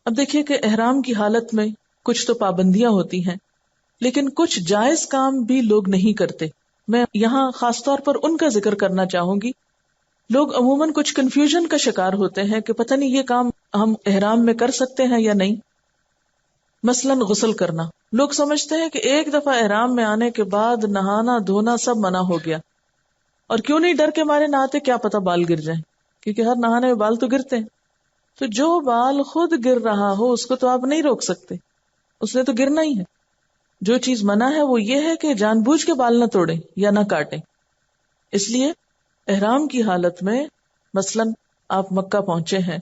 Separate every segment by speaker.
Speaker 1: اب دیکھیے کہ احرام کی حالت میں کچھ تو پابندیاں ہوتی ہیں، لیکن کچھ جائز کام بھی لوگ نہیں کرتے. میں یہاں خاص طور پر ان کا ذکر کرنا چاہوں گی. لوگ عموماً کچھ کنفیوژن کا شکار ہوتے ہیں کہ پتہ نہیں یہ کام ہم احرام میں کر سکتے ہیں یا نہیں. مثلاً غسل کرنا. لوگ سمجھتے ہیں کہ ایک دفعہ احرام میں آنے کے بعد نہانا دھونا سب منع ہو گیا، اور کیوں نہیں ڈر کے مارے نہاتے، کیا پتہ بال گر جائیں، کیونکہ ہر نہانے میں بال تو گرتے ہیں. تو جو بال خود گر رہا ہو اس کو تو آپ نہیں روک سکتے، اس نے تو گرنا ہی ہے. جو چیز منع ہے وہ یہ ہے کہ جان بوجھ کے بال نہ توڑیں یا نہ کاٹیں. اس لیے احرام کی حالت میں مثلاً آپ مکہ پہنچے ہیں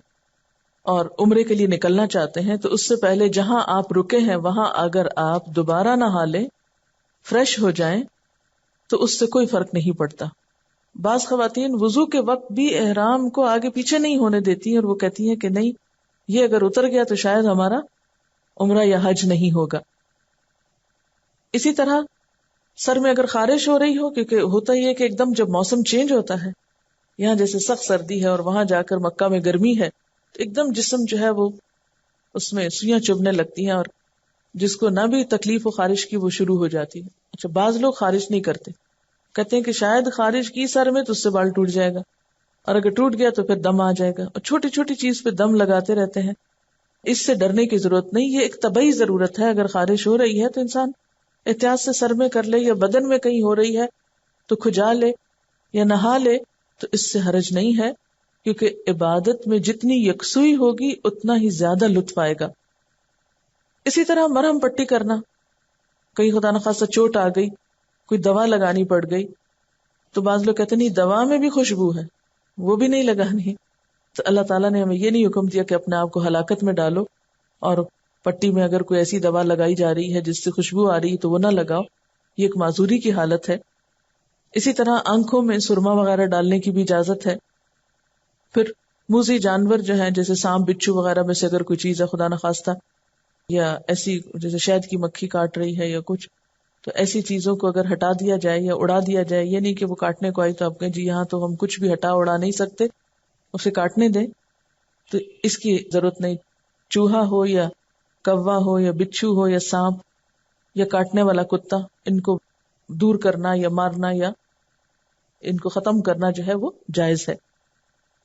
Speaker 1: اور عمرے کے لیے نکلنا چاہتے ہیں، تو اس سے پہلے جہاں آپ رکے ہیں وہاں اگر آپ دوبارہ نہا لیں، فریش ہو جائیں، تو اس سے کوئی فرق نہیں پڑتا. بعض خواتین وضو کے وقت بھی احرام کو آگے پیچھے نہیں ہونے دیتی ہیں، اور وہ کہتی ہیں کہ نہیں، یہ اگر اتر گیا تو شاید ہمارا عمرہ یا حج نہیں ہوگا. اسی طرح سر میں اگر خارش ہو رہی ہو، کیونکہ ہوتا ہی ہے کہ ایک دم جب موسم چینج ہوتا ہے، یہاں جیسے سخت سردی ہے اور وہاں جا کر مکہ میں گرمی ہے، تو ایک دم جسم جو ہے وہ اس میں سوئیاں چبھنے لگتی ہیں، اور جس کو نہ بھی تکلیف و خارش کی وہ شروع ہو جاتی ہے. اچھا، بعض لوگ خارش نہیں کرتے، کہتے ہیں کہ شاید خارش کی سر میں تو اس سے بال ٹوٹ جائے گا، اور اگر ٹوٹ گیا تو پھر دم آ جائے گا، اور چھوٹی چھوٹی چیز پہ دم لگاتے رہتے ہیں. اس سے ڈرنے کی ضرورت نہیں، یہ ایک طبعی ضرورت ہے. اگر خارش ہو رہی ہے تو انسان احتیاط سے سر میں کر لے، یا بدن میں کہیں ہو رہی ہے تو کھجا لے یا نہا لے، تو اس سے حرج نہیں ہے، کیونکہ عبادت میں جتنی یکسوئی ہوگی اتنا ہی زیادہ لطف آئے گا. اسی طرح مرہم پٹی کرنا، کہیں خدا نخواستہ چوٹ آ گئی، کوئی دوا لگانی پڑ گئی، تو بعض لوگ کہتے ہیں نہیں، دوا میں بھی خوشبو ہے، وہ بھی نہیں لگانی. تو اللہ تعالیٰ نے ہمیں یہ نہیں حکم دیا کہ اپنے آپ کو ہلاکت میں ڈالو، اور پٹی میں اگر کوئی ایسی دوا لگائی جا رہی ہے جس سے خوشبو آ رہی ہے تو وہ نہ لگاؤ، یہ ایک معذوری کی حالت ہے. اسی طرح آنکھوں میں سرما وغیرہ ڈالنے کی بھی اجازت ہے. پھر موذی جانور جو ہیں جیسے سانپ بچھو وغیرہ میں سے اگر کوئی چیز ہے خدا نخواستہ، یا ایسی جیسے شہد کی مکھی کاٹ رہی ہے یا کچھ، تو ایسی چیزوں کو اگر ہٹا دیا جائے یا اڑا دیا جائے، یہ نہیں کہ وہ کاٹنے کو آئی تو آپ کہیں جی یہاں تو ہم کچھ بھی ہٹا اڑا نہیں سکتے، اسے کاٹنے دیں، تو اس کی ضرورت نہیں. چوہا ہو یا کوا ہو یا بچھو ہو یا سانپ یا کاٹنے والا کتا، ان کو دور کرنا یا مارنا یا ان کو ختم کرنا جو ہے وہ جائز ہے.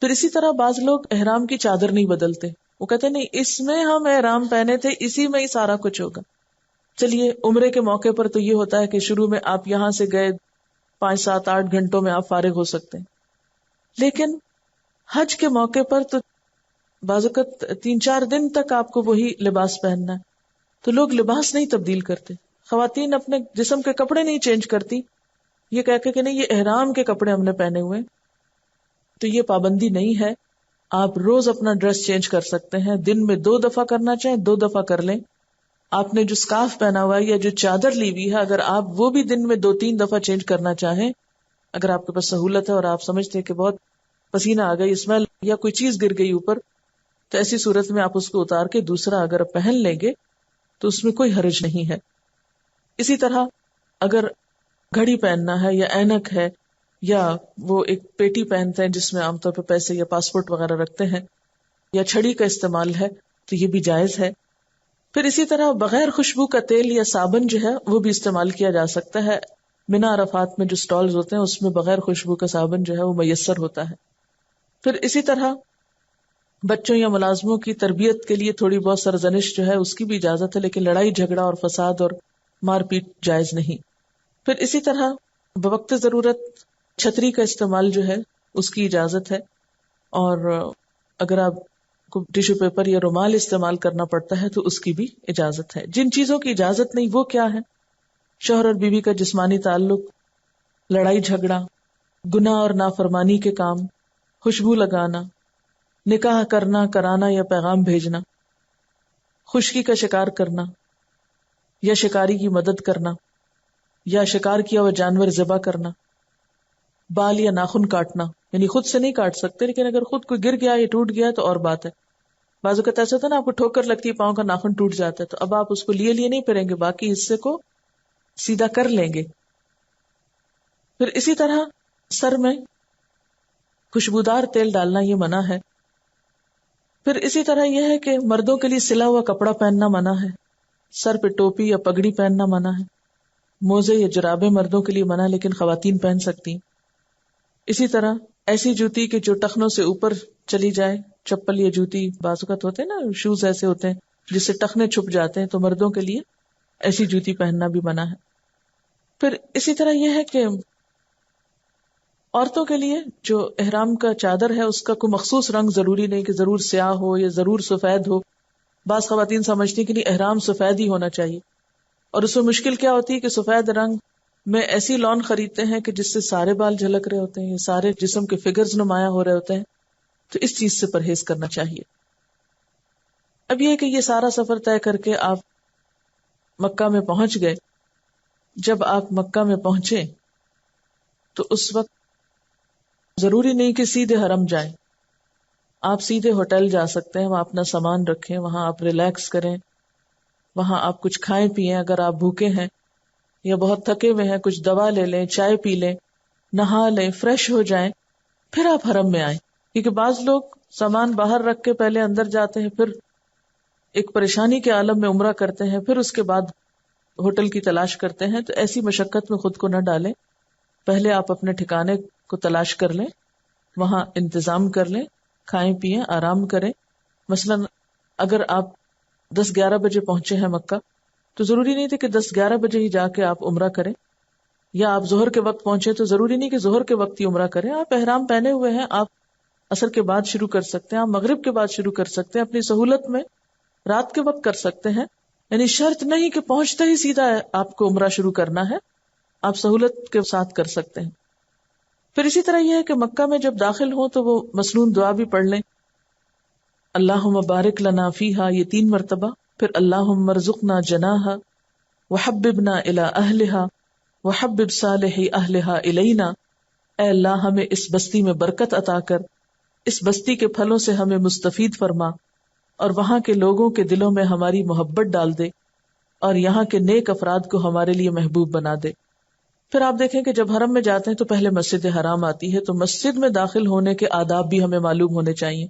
Speaker 1: پھر اسی طرح بعض لوگ احرام کی چادر نہیں بدلتے، وہ کہتے نہیں اس میں ہم احرام پہنے تھے، اسی میں ہی سارا کچھ ہوگا. چلیے عمرے کے موقع پر تو یہ ہوتا ہے کہ شروع میں آپ یہاں سے گئے 5 7 8 گھنٹوں میں آپ فارغ ہو سکتے ہیں، لیکن حج کے موقع پر تو بعض اوقات 3 4 دن تک آپ کو وہی لباس پہننا ہے. تو لوگ لباس نہیں تبدیل کرتے، خواتین اپنے جسم کے کپڑے نہیں چینج کرتی، یہ کہہ کے کہ نہیں یہ احرام کے کپڑے ہم نے پہنے ہوئے. تو یہ پابندی نہیں ہے، آپ روز اپنا ڈریس چینج کر سکتے ہیں، دن میں 2 دفعہ کرنا چاہیں 2 دفعہ کر لیں. آپ نے جو سکارف پہنا ہوا ہے یا جو چادر لی ہوئی ہے، اگر آپ وہ بھی دن میں 2 3 دفعہ چینج کرنا چاہیں، اگر آپ کے پاس سہولت ہے اور آپ سمجھتے ہیں کہ بہت پسینہ آ گئی، اسمیل یا کوئی چیز گر گئی اوپر، تو ایسی صورت میں آپ اس کو اتار کے دوسرا اگر پہن لیں گے تو اس میں کوئی حرج نہیں ہے. اسی طرح اگر گھڑی پہننا ہے یا اینک ہے، یا وہ ایک پیٹی پہنتے ہیں جس میں عام طور پہ پیسے یا پاسپورٹ وغیرہ رکھتے ہیں، یا چھڑی کا استعمال ہے، تو یہ بھی جائز ہے. پھر اسی طرح بغیر خوشبو کا تیل یا صابن جو ہے وہ بھی استعمال کیا جا سکتا ہے. منا عرفات میں جو سٹالز ہوتے ہیں اس میں بغیر خوشبو کا صابن جو ہے وہ میسر ہوتا ہے. پھر اسی طرح بچوں یا ملازموں کی تربیت کے لیے تھوڑی بہت سرزنش جو ہے اس کی بھی اجازت ہے، لیکن لڑائی جھگڑا اور فساد اور مار پیٹ جائز نہیں. پھر اسی طرح بوقت ضرورت چھتری کا استعمال جو ہے اس کی اجازت ہے، اور اگر آپ کو ٹیشو پیپر یا رومال استعمال کرنا پڑتا ہے تو اس کی بھی اجازت ہے. جن چیزوں کی اجازت نہیں وہ کیا ہے؟ شوہر اور بیوی کا جسمانی تعلق، لڑائی جھگڑا، گناہ اور نافرمانی کے کام، خوشبو لگانا، نکاح کرنا کرانا یا پیغام بھیجنا، خشکی کا شکار کرنا یا شکاری کی مدد کرنا، یا شکار کیا ہوا جانور ذبح کرنا، بال یا ناخن کاٹنا، یعنی خود سے نہیں کاٹ سکتے، لیکن اگر خود کوئی گر گیا یا ٹوٹ گیا تو اور بات ہے. بعض اوقات ایسا ہوتا ہے نا، آپ کو ٹھوکر لگتی ہے، پاؤں کا ناخن ٹوٹ جاتا ہے، تو اب آپ اس کو لیے نہیں پھریں گے، باقی حصے کو سیدھا کر لیں گے. پھر اسی طرح سر میں خوشبودار تیل ڈالنا یہ منع ہے. پھر اسی طرح یہ ہے کہ مردوں کے لیے سلا ہوا کپڑا پہننا منع ہے، سر پہ ٹوپی یا پگڑی پہننا منع ہے، موزے یا جرابیں مردوں کے لیے منع لیکن خواتین پہن سکتی ہیں۔ اسی طرح ایسی جوتی کہ جو ٹخنوں سے اوپر چلی جائے، چپل یا جوتی، بعض اوقات ہوتے ہیں نا شوز ایسے ہوتے ہیں جس سے ٹخنے چھپ جاتے ہیں، تو مردوں کے لیے ایسی جوتی پہننا بھی منع ہے۔ پھر اسی طرح یہ ہے کہ عورتوں کے لیے جو احرام کا چادر ہے اس کا کوئی مخصوص رنگ ضروری نہیں کہ ضرور سیاہ ہو یا ضرور سفید ہو۔ بعض خواتین سمجھتی کہ نہیں احرام سفید ہی ہونا چاہیے، اور اس میں مشکل کیا ہوتی ہے کہ سفید رنگ میں ایسی لون خریدتے ہیں کہ جس سے سارے بال جھلک رہے ہوتے ہیں، سارے جسم کے فگرز نمایاں ہو رہے ہوتے ہیں، تو اس چیز سے پرہیز کرنا چاہیے۔ اب یہ کہ یہ سارا سفر طے کر کے آپ مکہ میں پہنچ گئے۔ جب آپ مکہ میں پہنچے تو اس وقت ضروری نہیں کہ سیدھے حرم جائیں، آپ سیدھے ہوٹل جا سکتے ہیں، وہاں اپنا سامان رکھیں، وہاں آپ ریلیکس کریں، وہاں آپ کچھ کھائیں پیئیں، اگر آپ بھوکے ہیں یا بہت تھکے ہوئے ہیں کچھ دوا لے لیں، چائے پی لیں، نہا لیں، فریش ہو جائیں، پھر آپ حرم میں آئیں۔ کیونکہ بعض لوگ سامان باہر رکھ کے پہلے اندر جاتے ہیں، پھر ایک پریشانی کے عالم میں عمرہ کرتے ہیں، پھر اس کے بعد ہوٹل کی تلاش کرتے ہیں، تو ایسی مشقت میں خود کو نہ ڈالیں۔ پہلے آپ اپنے ٹھکانے کو تلاش کر لیں، وہاں انتظام کر لیں، کھائیں پیئیں، آرام کریں۔ مثلا اگر آپ 10-11 بجے پہنچے ہیں مکہ تو ضروری نہیں تھے کہ 10-11 بجے ہی جا کے آپ عمرہ کریں، یا آپ ظہر کے وقت پہنچے تو ضروری نہیں کہ ظہر کے وقت ہی عمرہ کریں۔ آپ احرام پہنے ہوئے ہیں، آپ عصر کے بعد شروع کر سکتے ہیں، آپ مغرب کے بعد شروع کر سکتے ہیں، اپنی سہولت میں رات کے وقت کر سکتے ہیں۔ یعنی شرط نہیں کہ پہنچتے ہی سیدھا آپ کو عمرہ شروع کرنا ہے، آپ سہولت کے ساتھ کر سکتے ہیں۔ پھر اسی طرح یہ ہے کہ مکہ میں جب داخل ہوں تو وہ مسنون دعا بھی پڑھ لیں، اللہم بارک لنا فیہا، یہ 3 مرتبہ، پھر اللہم ارزقنا جناہا وحببنا الی اہلہا وحبب صالح اہلہا الینا، اے اللہ ہمیں اس بستی میں برکت عطا کر، اس بستی کے پھلوں سے ہمیں مستفید فرما، اور وہاں کے لوگوں کے دلوں میں ہماری محبت ڈال دے، اور یہاں کے نیک افراد کو ہمارے لیے محبوب بنا دے۔ پھر آپ دیکھیں کہ جب حرم میں جاتے ہیں تو پہلے مسجد حرام آتی ہے، تو مسجد میں داخل ہونے کے آداب بھی ہمیں معلوم ہونے چاہیے۔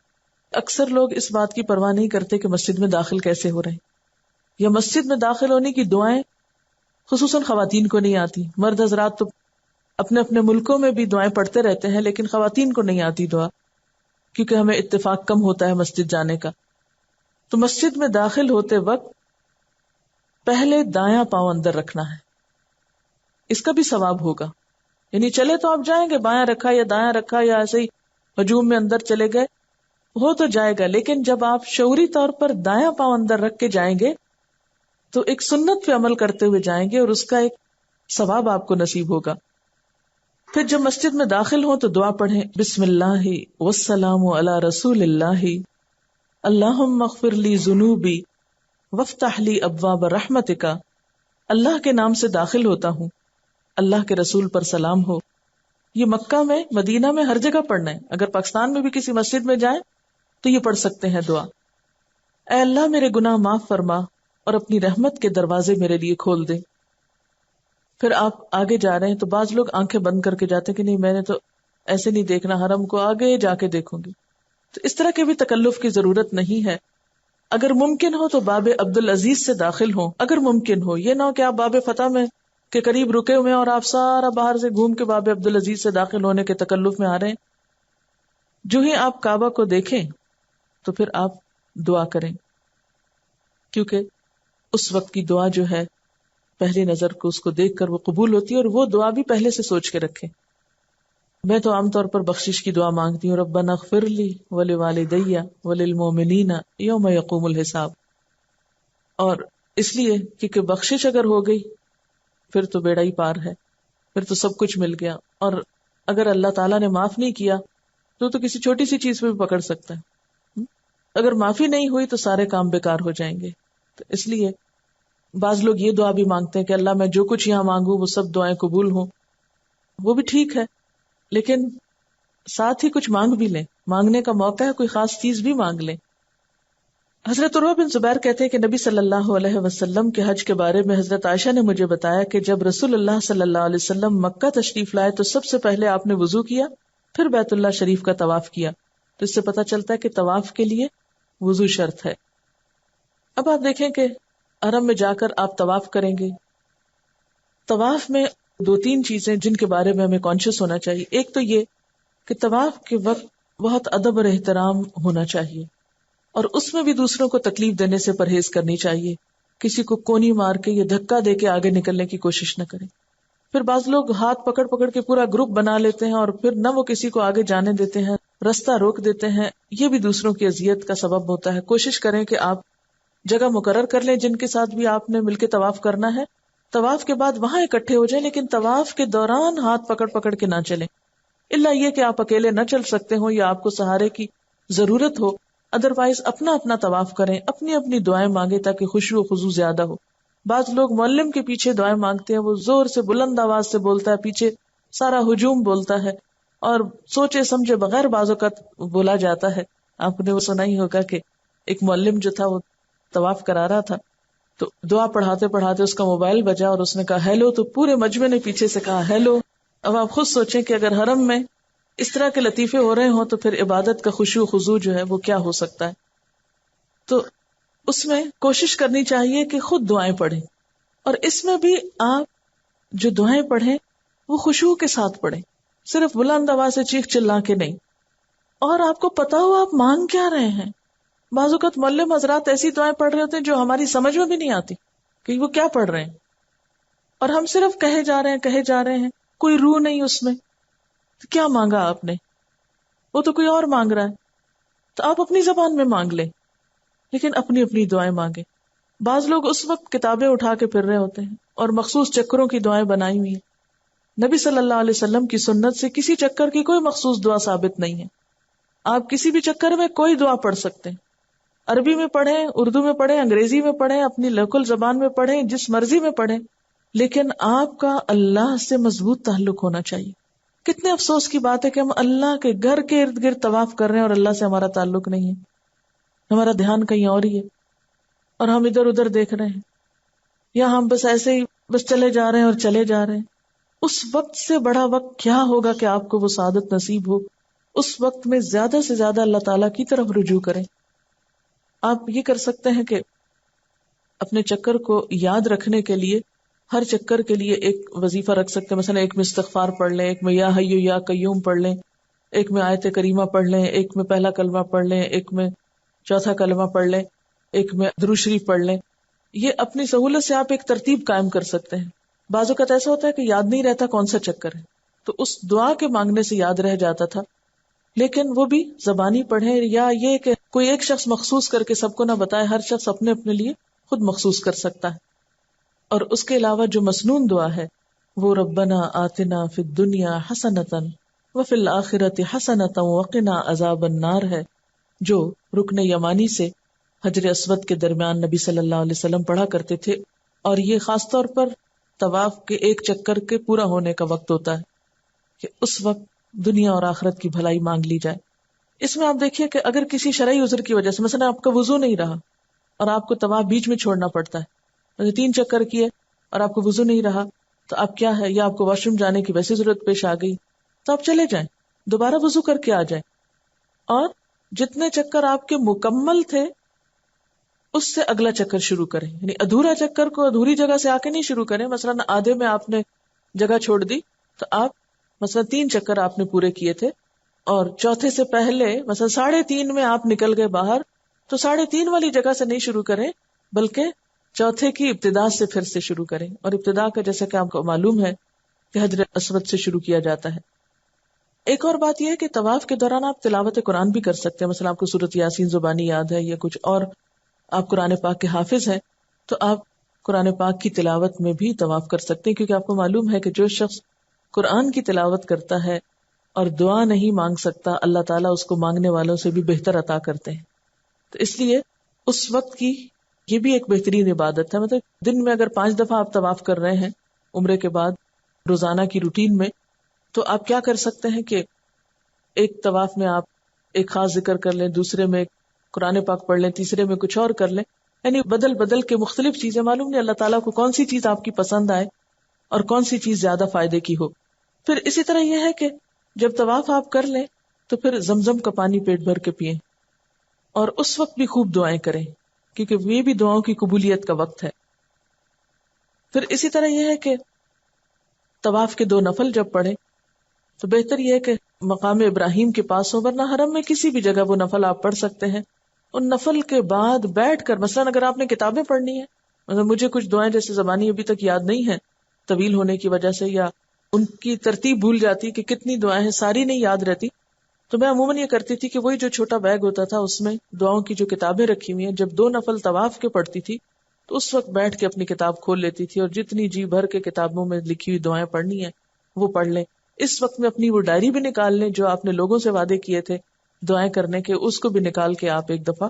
Speaker 1: اکثر لوگ اس بات کی پرواہ نہیں کرتے کہ مسجد میں داخل کیسے ہو رہے ہیں، یا مسجد میں داخل ہونے کی دعائیں خصوصاً خواتین کو نہیں آتی۔ مرد حضرات تو اپنے اپنے ملکوں میں بھی دعائیں پڑھتے رہتے ہیں، لیکن خواتین کو نہیں آتی دعا، کیونکہ ہمیں اتفاق کم ہوتا ہے مسجد جانے کا۔ تو مسجد میں داخل ہوتے وقت پہلے دایاں پاؤں اندر رکھنا ہے، اس کا بھی ثواب ہوگا۔ یعنی چلے تو آپ جائیں گے، بایاں رکھا یا دایاں رکھا یا ایسے ہی ہجوم میں اندر چلے گئے، ہو تو جائے گا، لیکن جب آپ شعوری طور پر دایاں پاؤں اندر رکھ کے جائیں گے تو ایک سنت پہ عمل کرتے ہوئے جائیں گے، اور اس کا ایک ثواب آپ کو نصیب ہوگا۔ پھر جب مسجد میں داخل ہوں تو دعا پڑھیں، بسم اللہ والسلام علی رسول اللہ، اللہم اغفر لی ذنوبی وافتح لی ابواب رحمتک، اللہ کے نام سے داخل ہوتا ہوں، اللہ کے رسول پر سلام ہو۔ یہ مکہ میں، مدینہ میں ہر جگہ پڑھنا ہے، اگر پاکستان میں بھی کسی مسجد میں جائیں تو یہ پڑھ سکتے ہیں دعا، اے اللہ میرے گناہ معاف فرما اور اپنی رحمت کے دروازے میرے لیے کھول دے۔ پھر آپ آگے جا رہے ہیں تو بعض لوگ آنکھیں بند کر کے جاتے ہیں کہ نہیں میں نے تو ایسے نہیں دیکھنا، حرم کو آگے جا کے دیکھوں گی، تو اس طرح کے بھی تکلف کی ضرورت نہیں ہے۔ اگر ممکن ہو تو باب عبدالعزیز سے داخل ہوں، اگر ممکن ہو، یہ نہ ہو کہ آپ باب فتح میں کے قریب رکے ہوئے اور آپ سارا باہر سے گھوم کے باب عبدالعزیز سے داخل ہونے کے تکلف میں آ رہے ہیں۔ جو ہی آپ کعبہ کو دیکھیں تو پھر آپ دعا کریں، کیونکہ اس وقت کی دعا جو ہے پہلی نظر کو اس کو دیکھ کر وہ قبول ہوتی ہے، اور وہ دعا بھی پہلے سے سوچ کے رکھیں۔ میں تو عام طور پر بخشش کی دعا مانگتی ہوں، ربنا اغفر لی ولوالدی وللمؤمنین یوم یقوم الحساب، اور اس لیے کیونکہ بخشش اگر ہو گئی پھر تو بیڑا ہی پار ہے، پھر تو سب کچھ مل گیا، اور اگر اللہ تعالیٰ نے معاف نہیں کیا تو کسی چھوٹی سی چیز پہ بھی پکڑ سکتا ہے، اگر معافی نہیں ہوئی تو سارے کام بیکار ہو جائیں گے۔ تو اس لیے بعض لوگ یہ دعا بھی مانگتے ہیں کہ اللہ میں جو کچھ یہاں مانگوں وہ سب دعائیں قبول ہوں، وہ بھی ٹھیک ہے، لیکن ساتھ ہی کچھ مانگ بھی لیں، مانگنے کا موقع ہے، کوئی خاص چیز بھی مانگ لیں۔ حضرت عروہ بن زبیر کہتے ہیں کہ نبی صلی اللہ علیہ وسلم کے حج کے بارے میں حضرت عائشہ نے مجھے بتایا کہ جب رسول اللہ صلی اللہ علیہ وسلم مکہ تشریف لائے تو سب سے پہلے آپ نے وضو کیا، پھر بیت اللہ شریف کا طواف کیا۔ تو اس سے پتہ چلتا ہے کہ طواف کے لیے وضو شرط ہے۔ اب آپ دیکھیں کہ حرم میں جا کر آپ طواف کریں گے، طواف میں 2-3 چیزیں جن کے بارے میں ہمیں کانشیس ہونا چاہیے۔ ایک تو یہ کہ طواف کے وقت بہت ادب اور احترام ہونا چاہیے، اور اس میں بھی دوسروں کو تکلیف دینے سے پرہیز کرنی چاہیے، کسی کو کونی مار کے یا دھکا دے کے آگے نکلنے کی کوشش نہ کریں۔ پھر بعض لوگ ہاتھ پکڑ پکڑ کے پورا گروپ بنا لیتے ہیں اور پھر نہ وہ کسی کو آگے جانے دیتے ہیں، رستہ روک دیتے ہیں، یہ بھی دوسروں کی اذیت کا سبب ہوتا ہے۔ کوشش کریں کہ آپ جگہ مقرر کر لیں جن کے ساتھ بھی آپ نے مل کے طواف کرنا ہے، طواف کے بعد وہاں اکٹھے ہو جائیں، لیکن طواف کے دوران ہاتھ پکڑ پکڑ کے نہ چلیں، الا یہ کہ آپ اکیلے نہ چل سکتے ہو یا آپ کو سہارے کی ضرورت ہو، ادروائز اپنا اپنا طواف کریں، اپنی اپنی دعائیں مانگیں تاکہ خشوع و خضوع زیادہ ہو۔ بعض لوگ معلم کے پیچھے دعائیں مانگتے ہیں، وہ زور سے بلند آواز سے بولتا ہے، پیچھے سارا ہجوم بولتا ہے اور سوچے سمجھے بغیر بعض اوقات بولا جاتا ہے۔ آپ نے وہ سنا ہی ہوگا کہ ایک معلم جو تھا وہ طواف کرا رہا تھا تو دعا پڑھاتے پڑھاتے اس کا موبائل بجا اور اس نے کہا ہیلو، تو پورے مجمع نے پیچھے سے کہا ہیلو۔ اب آپ خود سوچیں کہ اگر حرم میں اس طرح کے لطیفے ہو رہے ہوں تو پھر عبادت کا خشوع خضوع جو ہے وہ کیا ہو سکتا ہے۔ تو اس میں کوشش کرنی چاہیے کہ خود دعائیں پڑھیں، اور اس میں بھی آپ جو دعائیں پڑھیں وہ خشوع کے ساتھ پڑھیں، صرف بلند آواز سے چیخ چلا کے نہیں، اور آپ کو پتا ہو آپ مانگ کیا رہے ہیں۔ بعض اوقات معلم حضرات ایسی دعائیں پڑھ رہے ہوتے ہیں جو ہماری سمجھ میں بھی نہیں آتی کہ وہ کیا پڑھ رہے ہیں، اور ہم صرف کہے جا رہے ہیں، کوئی روح نہیں اس میں۔ تو کیا مانگا آپ نے؟ وہ تو کوئی اور مانگ رہا ہے، تو آپ اپنی زبان میں مانگ لیں، لیکن اپنی اپنی دعائیں مانگیں۔ بعض لوگ اس وقت کتابیں اٹھا کے پھر رہے ہوتے ہیں اور مخصوص چکروں کی دعائیں بنائی ہوئی ہیں۔ نبی صلی اللہ علیہ وسلم کی سنت سے کسی چکر کی کوئی مخصوص دعا ثابت نہیں ہے، آپ کسی بھی چکر میں کوئی دعا پڑھ سکتے ہیں، عربی میں پڑھیں، اردو میں پڑھیں، انگریزی میں پڑھیں، اپنی لوکل زبان میں پڑھیں، جس مرضی میں پڑھیں، لیکن آپ کا اللہ سے مضبوط تعلق ہونا چاہیے۔ کتنے افسوس کی بات ہے کہ ہم اللہ کے گھر کے ارد گرد طواف کر رہے ہیں اور اللہ سے ہمارا تعلق نہیں ہے، ہمارا دھیان کہیں اور ہی ہے اور ہم ادھر ادھر دیکھ رہے ہیں، یا ہم بس ایسے ہی بس چلے جا رہے ہیں اور چلے جا رہے ہیں۔ اس وقت سے بڑا وقت کیا ہوگا کہ آپ کو وہ سعادت نصیب ہو؟ اس وقت میں زیادہ سے زیادہ اللہ تعالیٰ کی طرف رجوع کریں۔ آپ یہ کر سکتے ہیں کہ اپنے چکر کو یاد رکھنے کے لیے ہر چکر کے لیے ایک وظیفہ رکھ سکتے ہیں، مثلا ایک میں استغفار پڑھ لیں، ایک میں یا حیو یا قیوم پڑھ لیں، ایک میں آیت کریمہ پڑھ لیں، ایک میں پہلا کلمہ پڑھ لیں، ایک میں چوتھا کلمہ پڑھ لیں، ایک میں درود شریف پڑھ لیں۔ یہ اپنی سہولت سے آپ ایک ترتیب قائم کر سکتے ہیں۔ بعض اوقات ایسا ہوتا ہے کہ یاد نہیں رہتا کون سا چکر ہے، تو اس دعا کے مانگنے سے یاد رہ جاتا تھا، لیکن وہ بھی زبانی پڑھیں، یا یہ کہ کوئی ایک شخص مخصوص کر کے سب کو نہ بتائے، ہر شخص اپنے اپنے لیے خود مخصوص کر سکتا ہے۔ اور اس کے علاوہ جو مسنون دعا ہے وہ ربنا آتنا فی الدنیا حسنۃ وفی الآخرۃ حسنۃ وقنا عذاب النار ہے، جو رکن یمانی سے حجر اسود کے درمیان نبی صلی اللہ علیہ وسلم پڑھا کرتے تھے، اور یہ خاص طور پر طواف کے ایک چکر کے پورا ہونے کا وقت ہوتا ہے کہ اس وقت دنیا اور آخرت کی بھلائی مانگ لی جائے۔ اس میں آپ دیکھیے کہ اگر کسی شرعی عذر کی وجہ سے مثلا آپ کا وضو نہیں رہا اور آپ کو طواف بیچ میں چھوڑنا پڑتا ہے، 3 چکر کیے اور آپ کو وضو نہیں رہا، تو آپ کیا ہے، یا آپ کو واش روم جانے کی ویسی ضرورت پیش آ گئی، تو آپ چلے جائیں، دوبارہ وضو کر کے آ جائیں، اور جتنے چکر آپ کے مکمل تھے اس سے اگلا چکر شروع کریں۔ یعنی ادھورا چکر کو ادھوری جگہ سے آ کے نہیں شروع کریں۔ مثلا آدھے میں آپ نے جگہ چھوڑ دی تو آپ مثلا 3 چکر آپ نے پورے کیے تھے، اور چوتھے سے پہلے مثلا 3.5 میں آپ نکل گئے باہر، تو 3.5 والی جگہ سے نہیں شروع کریں، بلکہ چوتھے کی ابتدا سے پھر سے شروع کریں، اور ابتدا کا جیسا کہ آپ کو معلوم ہے کہ حجر اسود سے شروع کیا جاتا ہے۔ ایک اور بات یہ ہے کہ طواف کے دوران آپ تلاوت قرآن بھی کر سکتے ہیں، مثلا آپ کو سورۃ یاسین زبانی یاد ہے یا کچھ اور، آپ قرآن پاک کے حافظ ہیں تو آپ قرآن پاک کی تلاوت میں بھی طواف کر سکتے ہیں، کیونکہ آپ کو معلوم ہے کہ جو شخص قرآن کی تلاوت کرتا ہے اور دعا نہیں مانگ سکتا، اللہ تعالیٰ اس کو مانگنے والوں سے بھی بہتر عطا کرتے ہیں۔ تو اس لیے اس وقت کی یہ بھی ایک بہترین عبادت ہے۔ مطلب دن میں اگر 5 دفعہ آپ طواف کر رہے ہیں عمرے کے بعد روزانہ کی روٹین میں، تو آپ کیا کر سکتے ہیں کہ ایک طواف میں آپ ایک خاص ذکر کر لیں، دوسرے میں قرآن پاک پڑھ لیں، تیسرے میں کچھ اور کر لیں، یعنی بدل بدل کے مختلف چیزیں، معلوم نہیں اللہ تعالیٰ کو کون سی چیز آپ کی پسند آئے اور کون سی چیز زیادہ فائدے کی ہو۔ پھر اسی طرح یہ ہے کہ جب طواف آپ کر لیں تو پھر زمزم کا پانی پیٹ بھر کے پئیں، اور اس وقت بھی خوب دعائیں کریں کیونکہ یہ بھی دعاؤں کی قبولیت کا وقت ہے. پھر اسی طرح یہ ہے کہ طواف کے 2 نفل جب پڑھیں تو بہتر یہ ہے کہ مقام ابراہیم کے پاس ہو، ورنہ حرم میں کسی بھی جگہ وہ نفل آپ پڑھ سکتے ہیں. ان نفل کے بعد بیٹھ کر، مثلا اگر آپ نے کتابیں پڑھنی ہے، مطلب مجھے کچھ دعائیں جیسے زبانی ابھی تک یاد نہیں ہیں طویل ہونے کی وجہ سے، یا ان کی ترتیب بھول جاتی کہ کتنی دعائیں ہیں، ساری نہیں یاد رہتی، تو میں عموماً یہ کرتی تھی کہ وہی جو چھوٹا بیگ ہوتا تھا اس میں دعاؤں کی جو کتابیں رکھی ہوئی ہیں، جب 2 نفل طواف کے پڑھتی تھی تو اس وقت بیٹھ کے اپنی کتاب کھول لیتی تھی اور جتنی جی بھر کے کتابوں میں لکھی ہوئی دعائیں پڑھنی ہیں وہ پڑھ لیں. اس وقت میں اپنی وہ ڈائری بھی نکال لیں جو آپ نے لوگوں سے وعدے کیے تھے دعائیں کرنے کے، اس کو بھی نکال کے آپ ایک دفعہ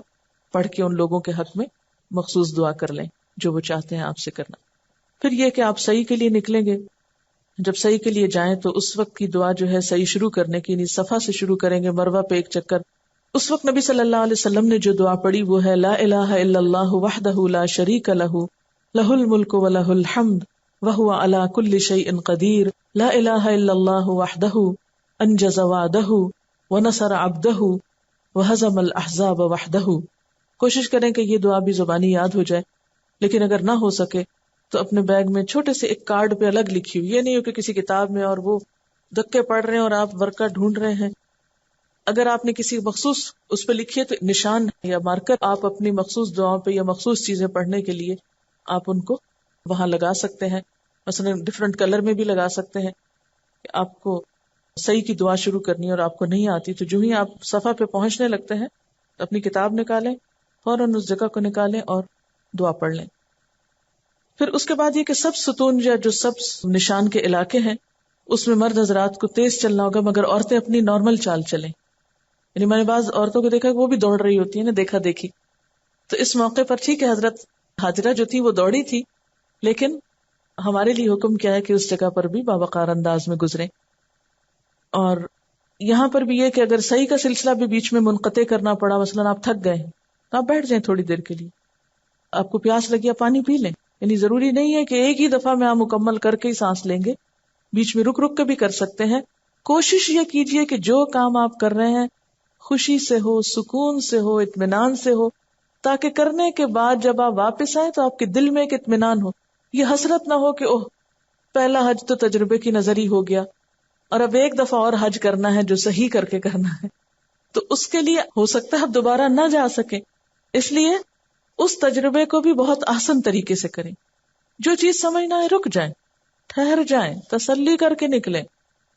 Speaker 1: پڑھ کے ان لوگوں کے حق میں مخصوص دعا کر لیں جو وہ چاہتے ہیں آپ سے کرنا. پھر یہ کہ آپ صحیح کے لیے نکلیں گے، جب صحیح کے لیے جائیں تو اس وقت کی دعا جو ہے صحیح شروع کرنے کی، یعنی صفا سے شروع کریں گے، مروہ پہ ایک چکر. اس وقت نبی صلی اللہ علیہ وسلم نے جو دعا پڑھی وہ ہے لا الہ الا اللہ وحدہ لا شریک لہ لہ الملک ولہ الحمد وہو علی کل شیء قدیر لا الہ الا اللہ وحدہ انجز وعدہ ونصر عبدہ وہزم الاحزاب وحدہ. کوشش کریں کہ یہ دعا بھی زبانی یاد ہو جائے، لیکن اگر نہ ہو سکے تو اپنے بیگ میں چھوٹے سے ایک کارڈ پہ الگ لکھی ہوئی، یہ نہیں ہو کہ کسی کتاب میں اور وہ دھکے پڑھ رہے ہیں اور آپ ورقہ ڈھونڈ رہے ہیں. اگر آپ نے کسی مخصوص اس پہ لکھی ہے تو نشان یا مارکر آپ اپنی مخصوص دعاؤں پہ یا مخصوص چیزیں پڑھنے کے لیے آپ ان کو وہاں لگا سکتے ہیں. مثلا ڈفرنٹ کلر میں بھی لگا سکتے ہیں کہ آپ کو صحیح کی دعا شروع کرنی ہے اور آپ کو نہیں آتی تو جو ہی آپ صفحہ پہ پہنچنے لگتے ہیں اپنی کتاب نکالیں، فوراً اس جگہ کو نکالیں اور دعا پڑھ لیں. پھر اس کے بعد یہ کہ سب ستون یا جو سب نشان کے علاقے ہیں اس میں مرد حضرات کو تیز چلنا ہوگا، مگر عورتیں اپنی نارمل چال چلیں. یعنی میں نے بعض عورتوں کو دیکھا کہ وہ بھی دوڑ رہی ہوتی ہے نا، دیکھا دیکھی. تو اس موقع پر ٹھیک ہے حضرت حاجرہ جو تھی وہ دوڑی تھی، لیکن ہمارے لیے حکم کیا ہے کہ اس جگہ پر بھی باوقار انداز میں گزریں. اور یہاں پر بھی یہ کہ اگر صحیح کا سلسلہ بھی بیچ میں منقطع کرنا پڑا، مثلا آپ تھک گئے ہیں تو آپ بیٹھ جائیں تھوڑی دیر کے لیے، آپ کو پیاس لگی آپ پانی پی لیں. یعنی ضروری نہیں ہے کہ ایک ہی دفعہ میں آپ مکمل کر کے ہی سانس لیں گے، بیچ میں رک رک کے بھی کر سکتے ہیں. کوشش یہ کیجئے کہ جو کام آپ کر رہے ہیں خوشی سے ہو، سکون سے ہو، اطمینان سے ہو، تاکہ کرنے کے بعد جب آپ واپس آئیں تو آپ کے دل میں ایک اطمینان ہو. یہ حسرت نہ ہو کہ اوہ پہلا حج تو تجربے کی نظر ہی ہو گیا اور اب ایک دفعہ اور حج کرنا ہے جو صحیح کر کے کرنا ہے، تو اس کے لیے ہو سکتا ہے آپ دوبارہ نہ جا سکیں. اس لیے اس تجربے کو بھی بہت آسان طریقے سے کریں. جو چیز سمجھ نہ آئے رک جائیں، ٹھہر جائیں، تسلی کر کے نکلیں،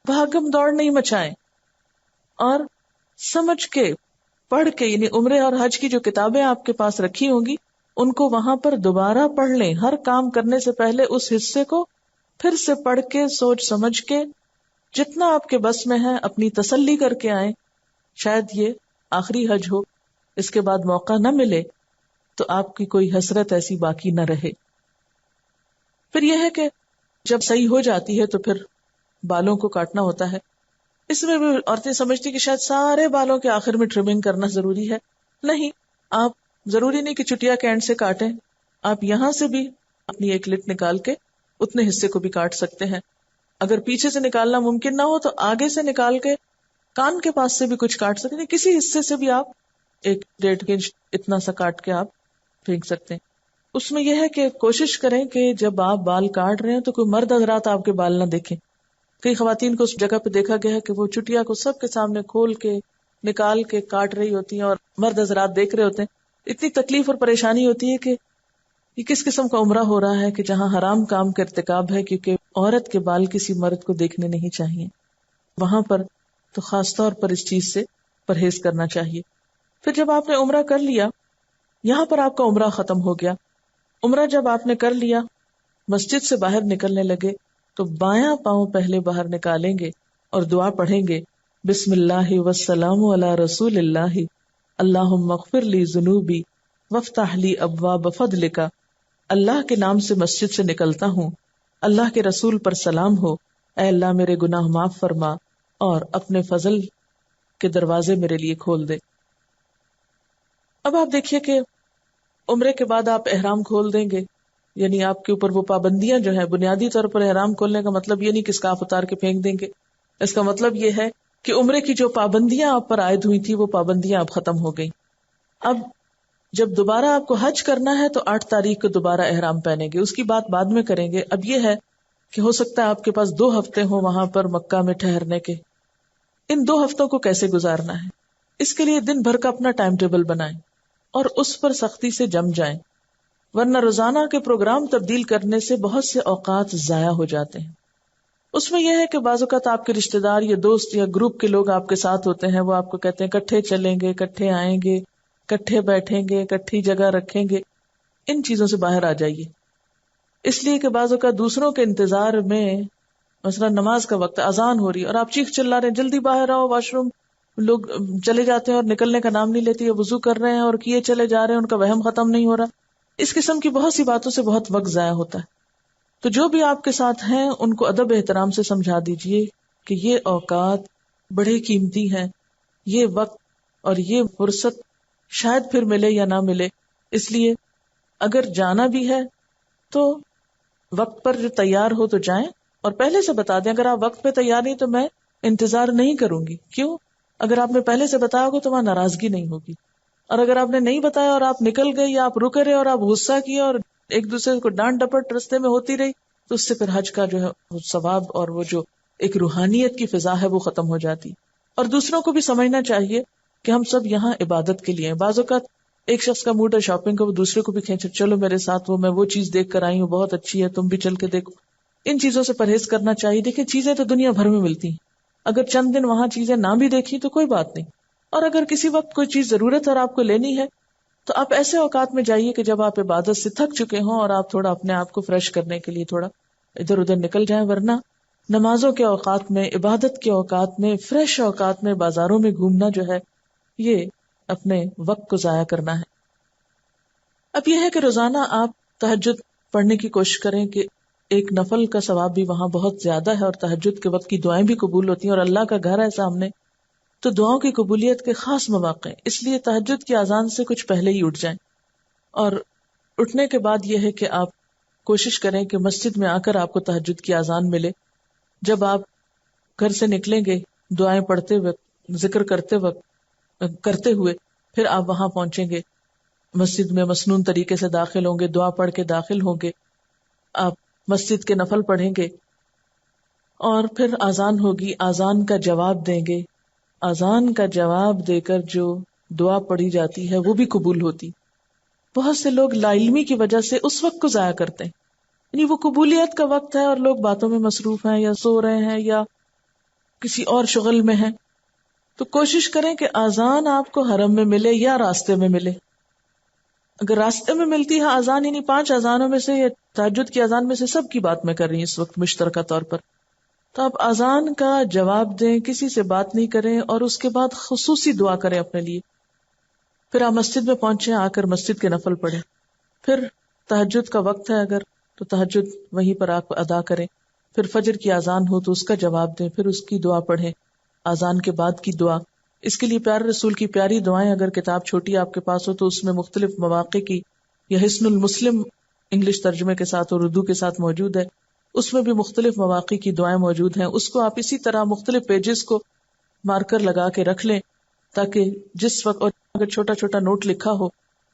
Speaker 1: بھاگم دوڑ نہیں مچائیں، اور سمجھ کے پڑھ کے، یعنی عمرے اور حج کی جو کتابیں آپ کے پاس رکھی ہوں گی ان کو وہاں پر دوبارہ پڑھ لیں. ہر کام کرنے سے پہلے اس حصے کو پھر سے پڑھ کے سوچ سمجھ کے جتنا آپ کے بس میں ہے اپنی تسلی کر کے آئیں. شاید یہ آخری حج ہو، اس کے بعد موقع نہ ملے تو آپ کی کوئی حسرت ایسی باقی نہ رہے. پھر یہ ہے کہ جب صحیح ہو جاتی ہے تو پھر بالوں کو کاٹنا ہوتا ہے. اس میں بھی عورتیں سمجھتی کہ شاید سارے بالوں کے آخر میں ٹرمنگ کرنا ضروری ہے. نہیں، آپ ضروری نہیں کہ چٹیا کے اینڈ سے کاٹیں، آپ یہاں سے بھی اپنی ایک لٹ نکال کے اتنے حصے کو بھی کاٹ سکتے ہیں. اگر پیچھے سے نکالنا ممکن نہ ہو تو آگے سے نکال کے کان کے پاس سے بھی کچھ کاٹ سکتے ہیں. کسی حصے سے بھی آپ 1.5 انچ اتنا سا کاٹ کے آپ پھینک سکتے ہیں. اس میں یہ ہے کہ کوشش کریں کہ جب آپ بال کاٹ رہے ہیں تو کوئی مرد حضرات آپ کے بال نہ دیکھیں. کئی خواتین کو اس جگہ پہ دیکھا گیا ہے کہ وہ چٹیا کو سب کے سامنے کھول کے نکال کے کاٹ رہی ہوتی ہیں اور مرد حضرات دیکھ رہے ہوتے ہیں. اتنی تکلیف اور پریشانی ہوتی ہے کہ یہ کس قسم کا عمرہ ہو رہا ہے کہ جہاں حرام کام کا ارتکاب ہے، کیونکہ عورت کے بال کسی مرد کو دیکھنے نہیں چاہیے. وہاں پر تو خاص طور پر اس چیز سے پرہیز کرنا چاہیے. پھر جب آپ نے عمرہ کر لیا، یہاں پر آپ کا عمرہ ختم ہو گیا. عمرہ جب آپ نے کر لیا، مسجد سے باہر نکلنے لگے تو بایاں پاؤں پہلے باہر نکالیں گے اور دعا پڑھیں گے، بسم اللہ والسلام علی رسول اللہ، اللہم اغفر لی ذنوبی وافتح لی ابواب فضلک. اللہ کے نام سے مسجد سے نکلتا ہوں، اللہ کے رسول پر سلام ہو، اے اللہ میرے گناہ معاف فرما اور اپنے فضل کے دروازے میرے لیے کھول دے. اب آپ دیکھیے کہ عمرے کے بعد آپ احرام کھول دیں گے، یعنی آپ کے اوپر وہ پابندیاں جو ہیں، بنیادی طور پر احرام کھولنے کا مطلب یہ نہیں کہ اسکارف اتار کے پھینک دیں گے. اس کا مطلب یہ ہے کہ عمرے کی جو پابندیاں آپ پر عائد ہوئی تھی وہ پابندیاں اب ختم ہو گئی. اب جب دوبارہ آپ کو حج کرنا ہے تو 8 تاریخ کو دوبارہ احرام پہنیں گے، اس کی بات بعد میں کریں گے. اب یہ ہے کہ ہو سکتا ہے آپ کے پاس 2 ہفتے ہوں وہاں پر مکہ میں ٹھہرنے کے. ان 2 ہفتوں کو کیسے گزارنا ہے، اس کے لیے دن بھر کا اپنا ٹائم ٹیبل بنائیں اور اس پر سختی سے جم جائیں، ورنہ روزانہ کے پروگرام تبدیل کرنے سے بہت سے اوقات ضائع ہو جاتے ہیں. اس میں یہ ہے کہ بعض اوقات آپ کے رشتے دار یا دوست یا گروپ کے لوگ آپ کے ساتھ ہوتے ہیں، وہ آپ کو کہتے ہیں کٹھے چلیں گے، کٹھے آئیں گے، کٹھے بیٹھیں گے، کٹھی جگہ رکھیں گے. ان چیزوں سے باہر آ جائیے، اس لیے کہ بعض اوقات دوسروں کے انتظار میں، مثلا نماز کا وقت اذان ہو رہی ہے اور آپ چیخ چلا رہے ہیں جلدی باہر آؤ واش روم، لوگ چلے جاتے ہیں اور نکلنے کا نام نہیں لیتے، یا وضو کر رہے ہیں اور کیے چلے جا رہے ہیں، ان کا وہم ختم نہیں ہو رہا. اس قسم کی بہت سی باتوں سے بہت وقت ضائع ہوتا ہے. تو جو بھی آپ کے ساتھ ہیں ان کو ادب احترام سے سمجھا دیجئے کہ یہ اوقات بڑے قیمتی ہیں، یہ وقت اور یہ فرصت شاید پھر ملے یا نہ ملے، اس لیے اگر جانا بھی ہے تو وقت پر جو تیار ہو تو جائیں، اور پہلے سے بتا دیں اگر آپ وقت پہ تیار نہیں تو میں انتظار نہیں کروں گی. کیوں؟ اگر آپ نے پہلے سے بتایا ہوگا تو وہاں ناراضگی نہیں ہوگی، اور اگر آپ نے نہیں بتایا اور آپ نکل گئے یا آپ رکے رہے اور آپ غصہ کیے اور ایک دوسرے کو ڈانٹ ڈپٹ رستے میں ہوتی رہی تو اس سے پھر حج کا جو ہے وہ ثواب اور وہ جو ایک روحانیت کی فضا ہے وہ ختم ہو جاتی. اور دوسروں کو بھی سمجھنا چاہیے کہ ہم سب یہاں عبادت کے لیے ہیں. بعض اوقات ایک شخص کا موڈ ہے شاپنگ کا، وہ دوسرے کو بھی کھینچے چلو میرے ساتھ، وہ میں وہ چیز دیکھ کر آئی ہوں بہت اچھی ہے تم بھی چل کے دیکھو. ان چیزوں سے پرہیز کرنا چاہیے. دیکھیں چیزیں تو دنیا بھر میں ملتی ہیں، اگر چند دن وہاں چیزیں نہ بھی دیکھی تو کوئی بات نہیں، اور اگر کسی وقت کوئی چیز ضرورت اور آپ کو لینی ہے تو آپ ایسے اوقات میں جائیے کہ جب آپ عبادت سے تھک چکے ہوں اور آپ تھوڑا اپنے آپ کو فریش کرنے کے لیے تھوڑا ادھر ادھر نکل جائیں. ورنہ نمازوں کے اوقات میں، عبادت کے اوقات میں، فریش اوقات میں بازاروں میں گھومنا جو ہے یہ اپنے وقت کو ضائع کرنا ہے. اب یہ ہے کہ روزانہ آپ تہجد پڑھنے کی کوشش کریں کہ ایک نفل کا ثواب بھی وہاں بہت زیادہ ہے، اور تہجد کے وقت کی دعائیں بھی قبول ہوتی ہیں، اور اللہ کا گھر ہے سامنے تو دعاؤں کی قبولیت کے خاص مواقع ہیں. اس لیے تہجد کی اذان سے کچھ پہلے ہی اٹھ جائیں، اور اٹھنے کے بعد یہ ہے کہ آپ کوشش کریں کہ مسجد میں آ کر آپ کو تہجد کی اذان ملے. جب آپ گھر سے نکلیں گے دعائیں پڑھتے وقت، ذکر کرتے ہوئے پھر آپ وہاں پہنچیں گے، مسجد میں مسنون طریقے سے داخل ہوں گے، دعا پڑھ کے داخل ہوں گے، آپ مسجد کے نفل پڑھیں گے، اور پھر اذان ہوگی، اذان کا جواب دیں گے. اذان کا جواب دے کر جو دعا پڑھی جاتی ہے وہ بھی قبول ہوتی. بہت سے لوگ لا علمی کی وجہ سے اس وقت کو ضائع کرتے ہیں، یعنی وہ قبولیت کا وقت ہے اور لوگ باتوں میں مصروف ہیں یا سو رہے ہیں یا کسی اور شغل میں ہیں. تو کوشش کریں کہ اذان آپ کو حرم میں ملے یا راستے میں ملے. اگر راستے میں ملتی ہے اذان، یعنی 5 اذانوں میں سے یا تہجد کی اذان میں سے سب کی بات میں کر رہی ہوں اس وقت مشترکہ طور پر، تو آپ اذان کا جواب دیں، کسی سے بات نہیں کریں، اور اس کے بعد خصوصی دعا کریں اپنے لیے. پھر آپ مسجد میں پہنچیں، آ کر مسجد کے نفل پڑھیں. پھر تہجد کا وقت ہے اگر تو تہجد وہیں پر آپ ادا کریں. پھر فجر کی اذان ہو تو اس کا جواب دیں، پھر اس کی دعا پڑھیں، اذان کے بعد کی دعا. اس کے لیے پیارے رسول کی پیاری دعائیں، اگر کتاب چھوٹی آپ کے پاس ہو تو اس میں مختلف مواقع کی، یا حسن المسلم انگلش ترجمے کے ساتھ اور اردو کے ساتھ موجود ہے، اس میں بھی مختلف مواقع کی دعائیں موجود ہیں. اس کو آپ اسی طرح مختلف پیجز کو مارکر لگا کے رکھ لیں تاکہ جس وقت، اور اگر چھوٹا چھوٹا نوٹ لکھا ہو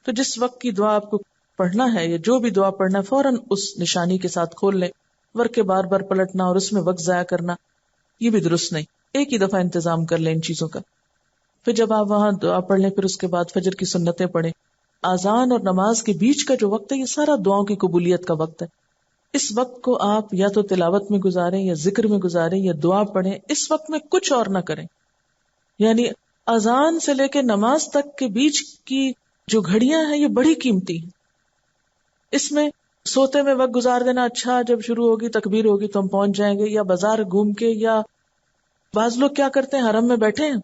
Speaker 1: تو جس وقت کی دعا آپ کو پڑھنا ہے یا جو بھی دعا پڑھنا ہے فوراً اس نشانی کے ساتھ کھول لیں. ورکہ بار بار پلٹنا اور اس میں وقت ضائع کرنا یہ بھی درست نہیں. ایک ہی دفعہ انتظام کر لیں ان چیزوں کا. پھر جب آپ وہاں دعا پڑھ لیں پھر اس کے بعد فجر کی سنتیں پڑھیں. اذان اور نماز کے بیچ کا جو وقت ہے یہ سارا دعاؤں کی قبولیت کا وقت ہے. اس وقت کو آپ یا تو تلاوت میں گزاریں یا ذکر میں گزاریں یا دعا پڑھیں. اس وقت میں کچھ اور نہ کریں. یعنی اذان سے لے کے نماز تک کے بیچ کی جو گھڑیاں ہیں یہ بڑی قیمتی ہیں. اس میں سوتے میں وقت گزار دینا اچھا، جب شروع ہوگی تکبیر ہوگی تو ہم پہنچ جائیں گے، یا بازار گھوم کے، یا بعض لوگ کیا کرتے ہیں حرم میں بیٹھے ہیں،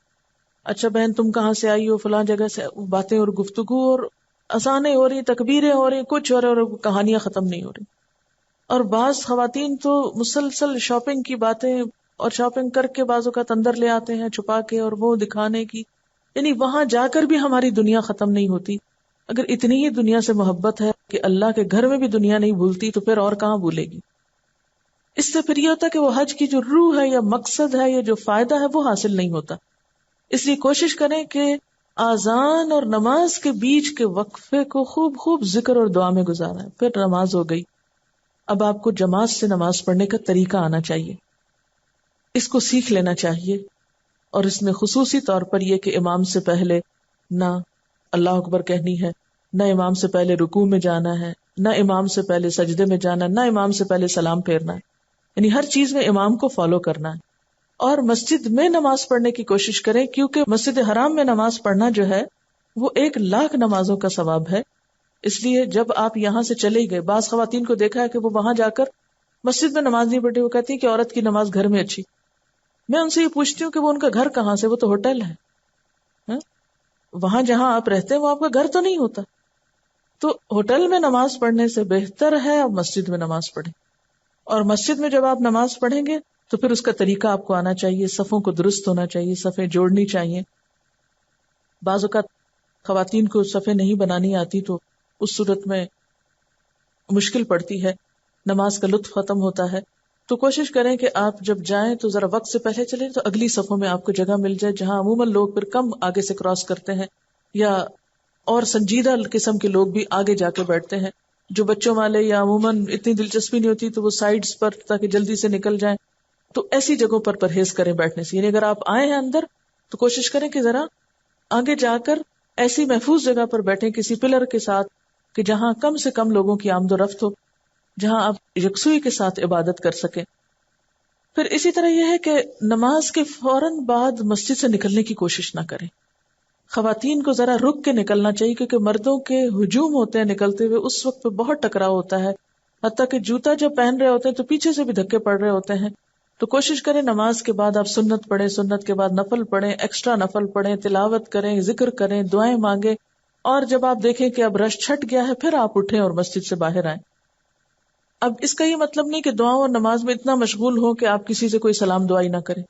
Speaker 1: اچھا بہن تم کہاں سے آئی ہو، فلاں جگہ سے، باتیں اور گفتگو اور اذانیں ہو رہی، تکبیریں ہو رہی، کچھ اور کہانیاں ختم نہیں ہو رہی. اور بعض خواتین تو مسلسل شاپنگ کی باتیں، اور شاپنگ کر کے بعض اوقات اندر لے آتے ہیں چھپا کے اور وہ دکھانے کی، یعنی وہاں جا کر بھی ہماری دنیا ختم نہیں ہوتی. اگر اتنی ہی دنیا سے محبت ہے کہ اللہ کے گھر میں بھی دنیا نہیں بھولتی تو پھر اور کہاں بھولے گی. اس سے پھر یہ ہوتا ہے کہ وہ حج کی جو روح ہے یا مقصد ہے یا جو فائدہ ہے وہ حاصل نہیں ہوتا. اس لیے کوشش کریں کہ آذان اور نماز کے بیچ کے وقفے کو خوب خوب ذکر اور دعا میں گزارا ہے، پھر نماز ہو گئی. اب آپ کو جماعت سے نماز پڑھنے کا طریقہ آنا چاہیے، اس کو سیکھ لینا چاہیے. اور اس میں خصوصی طور پر یہ کہ امام سے پہلے نہ اللہ اکبر کہنی ہے، نہ امام سے پہلے رکوع میں جانا ہے، نہ امام سے پہلے سجدے میں جانا، نہ امام سے پہلے سلام پھیرنا ہے. یعنی ہر چیز میں امام کو فالو کرنا ہے. اور مسجد میں نماز پڑھنے کی کوشش کریں، کیونکہ مسجد حرام میں نماز پڑھنا جو ہے وہ 1,00,000 نمازوں کا ثواب ہے. اس لیے جب آپ یہاں سے چلے گئے، بعض خواتین کو دیکھا ہے کہ وہ وہاں جا کر مسجد میں نماز نہیں پڑھی، وہ کہتی ہیں کہ عورت کی نماز گھر میں اچھی. میں ان سے یہ پوچھتی ہوں کہ وہ ان کا گھر کہاں سے؟ وہ تو ہوٹل ہے. وہاں جہاں آپ رہتے ہیں وہ آپ کا گھر تو نہیں ہوتا. تو ہوٹل میں نماز پڑھنے سے بہتر ہے آپ مسجد میں نماز پڑھیں. اور مسجد میں جب آپ نماز پڑھیں گے تو پھر اس کا طریقہ آپ کو آنا چاہیے، صفوں کو درست ہونا چاہیے، صفیں جوڑنی چاہیے. بعض اوقات خواتین کو صفیں نہیں بنانی آتی تو اس صورت میں مشکل پڑتی ہے، نماز کا لطف ختم ہوتا ہے. تو کوشش کریں کہ آپ جب جائیں تو ذرا وقت سے پہلے چلیں تو اگلی صفوں میں آپ کو جگہ مل جائے، جہاں عموماً لوگ پھر کم آگے سے کراس کرتے ہیں، یا اور سنجیدہ قسم کے لوگ بھی آگے جا کے بیٹھتے ہیں. جو بچوں والے یا عموماً اتنی دلچسپی نہیں ہوتی تو وہ سائیڈز پر تاکہ جلدی سے نکل جائیں. تو ایسی جگہوں پر پرہیز کریں بیٹھنے سے. یعنی اگر آپ آئے ہیں اندر تو کوشش کریں کہ ذرا آگے جا کر ایسی محفوظ جگہ پر بیٹھیں کسی پلر کے ساتھ کہ جہاں کم سے کم لوگوں کی آمد و رفت ہو، جہاں آپ یکسوئی کے ساتھ عبادت کر سکیں. پھر اسی طرح یہ ہے کہ نماز کے فوراً بعد مسجد سے نکلنے کی کوشش نہ کریں. خواتین کو ذرا رک کے نکلنا چاہیے، کیونکہ مردوں کے ہجوم ہوتے ہیں نکلتے ہوئے، اس وقت پہ بہت ٹکراؤ ہوتا ہے. حتیٰ کہ جوتا جب پہن رہے ہوتے ہیں تو پیچھے سے بھی دھکے پڑ رہے ہوتے ہیں. تو کوشش کریں نماز کے بعد آپ سنت پڑھیں، سنت کے بعد نفل پڑھیں، ایکسٹرا نفل پڑھیں، تلاوت کریں، ذکر کریں، دعائیں مانگیں. اور جب آپ دیکھیں کہ اب رش چھٹ گیا ہے پھر آپ اٹھیں اور مسجد سے باہر آئیں. اب اس کا یہ مطلب نہیں کہ دعاؤں اور نماز میں اتنا مشغول ہو کہ آپ کسی سے کوئی سلام دعائی نہ کریں.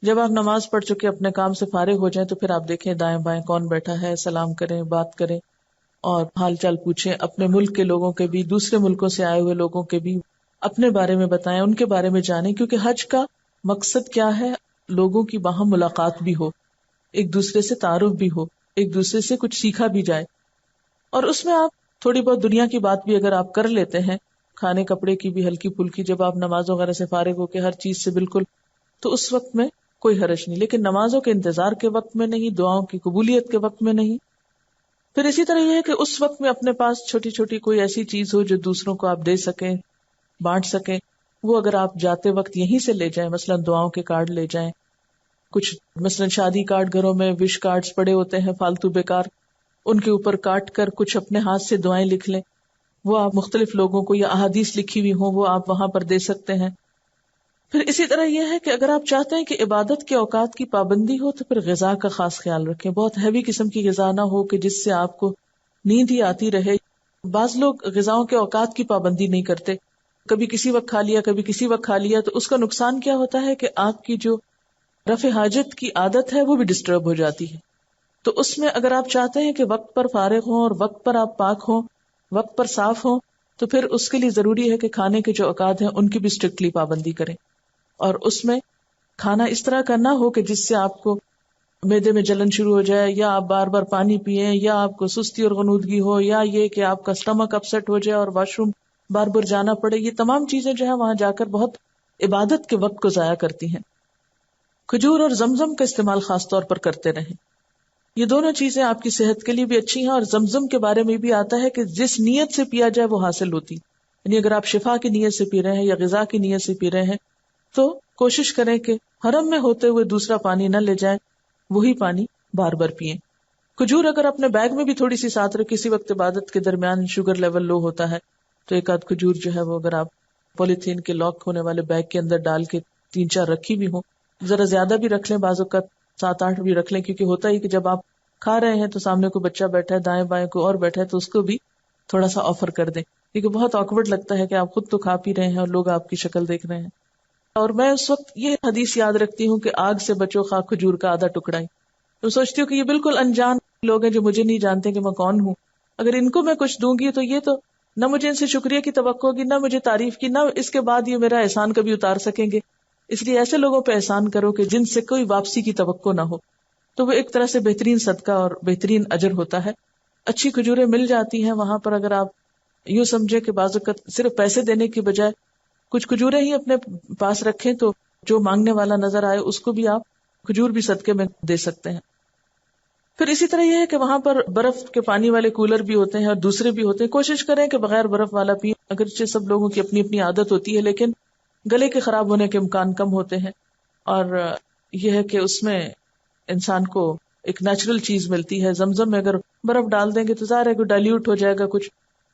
Speaker 1: جب آپ نماز پڑھ چکے اپنے کام سے فارغ ہو جائیں تو پھر آپ دیکھیں دائیں بائیں کون بیٹھا ہے، سلام کریں، بات کریں اور حال چال پوچھیں. اپنے ملک کے لوگوں کے بھی، دوسرے ملکوں سے آئے ہوئے لوگوں کے بھی اپنے بارے میں بتائیں، ان کے بارے میں جانیں. کیونکہ حج کا مقصد کیا ہے؟ لوگوں کی باہم ملاقات بھی ہو، ایک دوسرے سے تعارف بھی ہو، ایک دوسرے سے کچھ سیکھا بھی جائے. اور اس میں آپ تھوڑی بہت دنیا کی بات بھی اگر آپ کر لیتے ہیں، کھانے کپڑے کی بھی ہلکی پھلکی، جب آپ نماز وغیرہ سے فارغ ہو کے ہر چیز سے بالکل، تو اس وقت میں کوئی حرج نہیں. لیکن نمازوں کے انتظار کے وقت میں نہیں، دعاؤں کی قبولیت کے وقت میں نہیں. پھر اسی طرح یہ ہے کہ اس وقت میں اپنے پاس چھوٹی چھوٹی کوئی ایسی چیز ہو جو دوسروں کو آپ دے سکیں، بانٹ سکیں. وہ اگر آپ جاتے وقت یہیں سے لے جائیں، مثلا دعاؤں کے کارڈ لے جائیں. کچھ مثلا شادی کارڈ گھروں میں وش کارڈز پڑے ہوتے ہیں فالتو بیکار، ان کے اوپر کاٹ کر کچھ اپنے ہاتھ سے دعائیں لکھ لیں. وہ آپ مختلف لوگوں کو، یا احادیث لکھی ہوئی ہوں وہ آپ وہاں پر دے سکتے ہیں. پھر اسی طرح یہ ہے کہ اگر آپ چاہتے ہیں کہ عبادت کے اوقات کی پابندی ہو تو پھر غذا کا خاص خیال رکھیں. بہت ہیوی قسم کی غذا نہ ہو کہ جس سے آپ کو نیند ہی آتی رہے. بعض لوگ غذاؤں کے اوقات کی پابندی نہیں کرتے، کبھی کسی وقت کھا لیا کبھی کسی وقت کھا لیا. تو اس کا نقصان کیا ہوتا ہے کہ آپ کی جو رفع حاجت کی عادت ہے وہ بھی ڈسٹرب ہو جاتی ہے. تو اس میں اگر آپ چاہتے ہیں کہ وقت پر فارغ ہوں اور وقت پر آپ پاک ہوں، وقت پر صاف ہوں، تو پھر اس کے لیے ضروری ہے کہ کھانے کے جو اوقات ہیں ان کی بھی اسٹرکٹلی پابندی کریں. اور اس میں کھانا اس طرح کا نہ ہو کہ جس سے آپ کو معدے میں جلن شروع ہو جائے، یا آپ بار بار پانی پیئیں، یا آپ کو سستی اور غنودگی ہو، یا یہ کہ آپ کا اسٹمک اپسیٹ ہو جائے اور واش روم بار بار جانا پڑے. یہ تمام چیزیں جو ہے وہاں جا کر بہت عبادت کے وقت کو ضائع کرتی ہیں. کھجور اور زمزم کا استعمال خاص طور پر کرتے رہیں. یہ دونوں چیزیں آپ کی صحت کے لیے بھی اچھی ہیں، اور زمزم کے بارے میں بھی آتا ہے کہ جس نیت سے پیا جائے وہ حاصل ہوتی. یعنی اگر آپ شفا کی نیت سے پی رہے ہیں یا غذا کی نیت سے پی رہے ہیں تو کوشش کریں کہ حرم میں ہوتے ہوئے دوسرا پانی نہ لے جائیں، وہی پانی بار بار پئیں. کھجور اگر اپنے بیگ میں بھی تھوڑی سی ساتھ رکھ، کسی وقت عبادت کے درمیان شوگر لیول لو ہوتا ہے تو ایک آدھ کھجور جو ہے وہ اگر آپ پولیتھین کے لاک ہونے والے بیگ کے اندر ڈال کے 3-4 رکھی بھی ہوں، ذرا زیادہ بھی رکھ لیں، بعض اوقات 7-8 بھی رکھ لیں. کیونکہ ہوتا ہی کہ جب آپ کھا رہے ہیں تو سامنے کوئی بچہ بیٹھا ہے، دائیں بائیں کوئی اور بیٹھا ہے، تو اس کو بھی تھوڑا سا آفر کر دیں. کیونکہ بہت آکورڈ لگتا ہے کہ آپ خود تو کھا پی رہے ہیں اور لوگ آپ کی شکل دیکھ رہے ہیں. اور میں اس وقت یہ حدیث یاد رکھتی ہوں کہ آگ سے بچو خواہ کھجور کا آدھا ٹکڑا ہی. تو سوچتی ہوں کہ یہ بالکل انجان لوگ ہیں جو مجھے نہیں جانتے کہ میں کون ہوں. اگر ان کو میں کچھ دوں گی تو یہ تو نہ مجھے ان سے شکریہ کی توقع ہوگی، نہ مجھے تعریف کی، نہ اس کے بعد یہ میرا احسان کبھی اتار سکیں گے. اس لیے ایسے لوگوں پہ احسان کرو کہ جن سے کوئی واپسی کی توقع نہ ہو. تو وہ ایک طرح سے بہترین صدقہ اور بہترین اجر ہوتا ہے. اچھی کھجوریں مل جاتی ہیں وہاں پر. اگر آپ یوں سمجھے کہ بعض اوقات صرف پیسے دینے کی بجائے کچھ کھجوریں ہی اپنے پاس رکھیں تو جو مانگنے والا نظر آئے اس کو بھی آپ کھجور بھی صدقے میں دے سکتے ہیں. پھر اسی طرح یہ ہے کہ وہاں پر برف کے پانی والے کولر بھی ہوتے ہیں اور دوسرے بھی ہوتے ہیں. کوشش کریں کہ بغیر برف والا پئیں. اگرچہ سب لوگوں کی اپنی اپنی عادت ہوتی ہے لیکن گلے کے خراب ہونے کے امکان کم ہوتے ہیں. اور یہ ہے کہ اس میں انسان کو ایک نیچرل چیز ملتی ہے. زمزم میں اگر برف ڈال دیں گے تو ظاہر ہے کہ ڈائلیوٹ ہو جائے گا کچھ,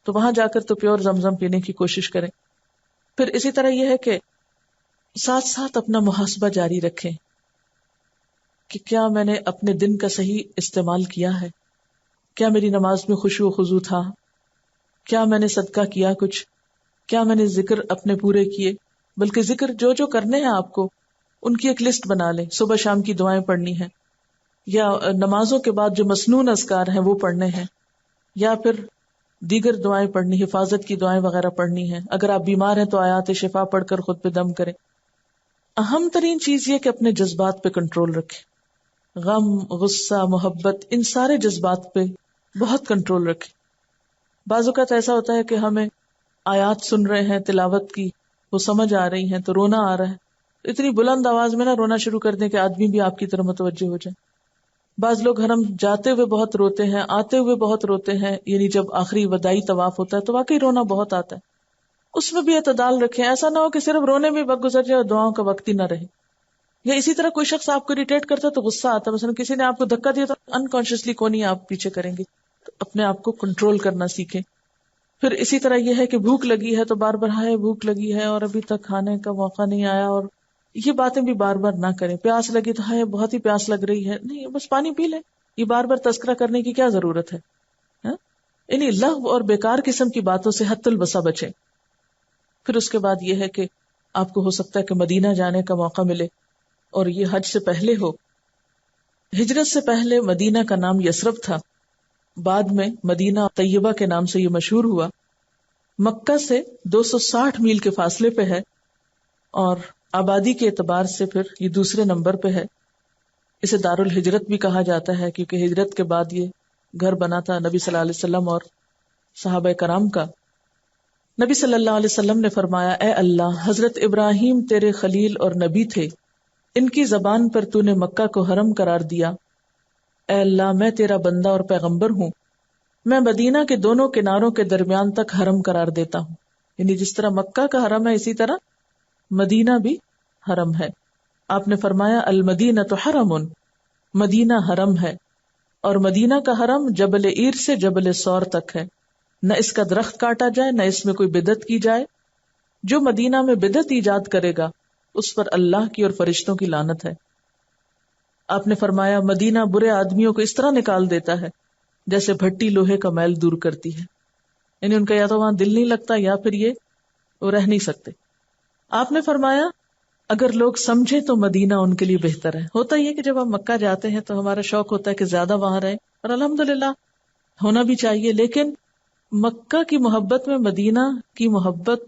Speaker 1: تو وہاں جا کر تو پیور زمزم پینے کی کوشش کریں. پھر اسی طرح یہ ہے کہ ساتھ ساتھ اپنا محاسبہ جاری رکھیں کہ کیا میں نے اپنے دن کا صحیح استعمال کیا ہے, کیا میری نماز میں خشوع و خضوع تھا, کیا میں نے صدقہ کیا کچھ, کیا میں نے ذکر اپنے پورے کیے. بلکہ ذکر جو جو کرنے ہیں آپ کو ان کی ایک لسٹ بنا لیں. صبح شام کی دعائیں پڑھنی ہیں, یا نمازوں کے بعد جو مسنون اذکار ہیں وہ پڑھنے ہیں, یا پھر دیگر دعائیں پڑھنی, حفاظت کی دعائیں وغیرہ پڑھنی ہیں. اگر آپ بیمار ہیں تو آیات شفا پڑھ کر خود پہ دم کریں. اہم ترین چیز یہ کہ اپنے جذبات پہ کنٹرول رکھیں. غم, غصہ, محبت, ان سارے جذبات پہ بہت کنٹرول رکھیں. بعض اوقات ایسا ہوتا ہے کہ ہمیں آیات سن رہے ہیں تلاوت کی, وہ سمجھ آ رہی ہیں تو رونا آ رہا ہے. اتنی بلند آواز میں نہ رونا شروع کر دیں کہ آدمی بھی آپ کی طرف متوجہ ہو جائے. بعض لوگ حرم جاتے ہوئے بہت روتے ہیں, آتے ہوئے بہت روتے ہیں, یعنی جب آخری وداعی طواف ہوتا ہے تو واقعی رونا بہت آتا ہے. اس میں بھی اعتدال رکھیں. ایسا نہ ہو کہ صرف رونے میں وقت گزر جائے اور دعاؤں کا وقت ہی نہ رہے. یا اسی طرح کوئی شخص آپ کو اریٹیٹ کرتا ہے تو غصہ آتا ہے, مثلا کسی نے آپ کو دھکا دیا تو انکانشیسلی کون ہی آپ پیچھے کریں گے, تو اپنے آپ کو کنٹرول کرنا سیکھیں. پھر اسی طرح یہ ہے کہ بھوک لگی ہے تو بار بار ہائے بھوک لگی ہے اور ابھی تک کھانے کا موقع نہیں آیا, اور یہ باتیں بھی بار بار نہ کریں. پیاس لگی تو ہائے بہت ہی پیاس لگ رہی ہے, نہیں بس پانی پی لیں. یہ بار بار تذکرہ کرنے کی کیا ضرورت ہے؟ یعنی لغو اور بیکار قسم کی باتوں سے حد البسا بچیں. پھر اس کے بعد یہ ہے کہ آپ کو ہو سکتا ہے کہ مدینہ جانے کا موقع ملے اور یہ حج سے پہلے ہو. ہجرت سے پہلے مدینہ کا نام یثرب تھا, بعد میں مدینہ طیبہ کے نام سے یہ مشہور ہوا. مکہ سے 260 میل کے فاصلے پہ ہے اور آبادی کے اعتبار سے پھر یہ دوسرے نمبر پہ ہے. اسے دار الہجرت بھی کہا جاتا ہے کیونکہ ہجرت کے بعد یہ گھر بنا تھا نبی صلی اللہ علیہ وسلم اور صحابہ کرام کا. نبی صلی اللہ علیہ وسلم نے فرمایا, اے اللہ, حضرت ابراہیم تیرے خلیل اور نبی تھے, ان کی زبان پر تو نے مکہ کو حرم قرار دیا. اے اللہ, میں تیرا بندہ اور پیغمبر ہوں, میں مدینہ کے دونوں کناروں کے درمیان تک حرم قرار دیتا ہوں. یعنی جس طرح مکہ کا حرم ہے اسی طرح مدینہ بھی حرم ہے. آپ نے فرمایا المدینہ تو حرم, مدینہ حرم ہے, اور مدینہ کا حرم جبل عیر سے جبل سور تک ہے, نہ اس کا درخت کاٹا جائے نہ اس میں کوئی بدعت کی جائے. جو مدینہ میں بدعت ایجاد کرے گا اس پر اللہ کی اور فرشتوں کی لعنت ہے. آپ نے فرمایا مدینہ برے آدمیوں کو اس طرح نکال دیتا ہے جیسے بھٹی لوہے کا میل دور کرتی ہے. یعنی ان کا یا تو وہاں دل نہیں لگتا یا پھر یہ وہ رہ نہیں سکتے. آپ نے فرمایا اگر لوگ سمجھے تو مدینہ ان کے لیے بہتر ہے. ہوتا یہ کہ جب ہم مکہ جاتے ہیں تو ہمارا شوق ہوتا ہے کہ زیادہ وہاں رہیں, اور الحمدللہ ہونا بھی چاہیے, لیکن مکہ کی محبت میں مدینہ کی محبت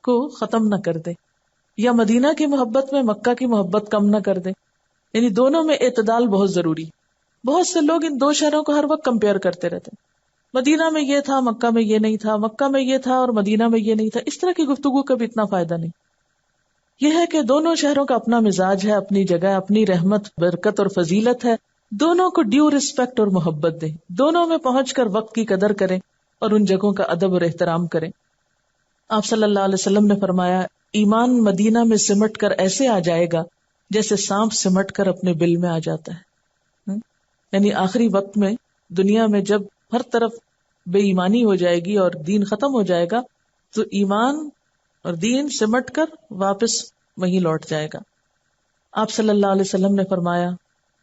Speaker 1: کو ختم نہ کر دے, یا مدینہ کی محبت میں مکہ کی محبت کم نہ کر دے. یعنی دونوں میں اعتدال بہت ضروری. بہت سے لوگ ان دو شہروں کو ہر وقت کمپیئر کرتے رہتے ہیں, مدینہ میں یہ تھا مکہ میں یہ نہیں تھا, مکہ میں یہ تھا اور مدینہ میں یہ نہیں تھا. اس طرح کی گفتگو کا بھی اتنا فائدہ نہیں. یہ ہے کہ دونوں شہروں کا اپنا مزاج ہے, اپنی جگہ, اپنی رحمت, برکت اور فضیلت ہے. دونوں کو ڈیو رسپیکٹ اور محبت دیں, دونوں میں پہنچ کر وقت کی قدر کریں اور ان جگہوں کا ادب اور احترام کریں. آپ صلی اللہ علیہ وسلم نے فرمایا ایمان مدینہ میں سمٹ کر ایسے آ جائے گا جیسے سانپ سمٹ کر اپنے بل میں آ جاتا ہے. یعنی آخری وقت میں دنیا میں جب ہر طرف بے ایمانی ہو جائے گی اور دین ختم ہو جائے گا تو ایمان اور دین سمٹ کر واپس وہیں لوٹ جائے گا. آپ صلی اللہ علیہ وسلم نے فرمایا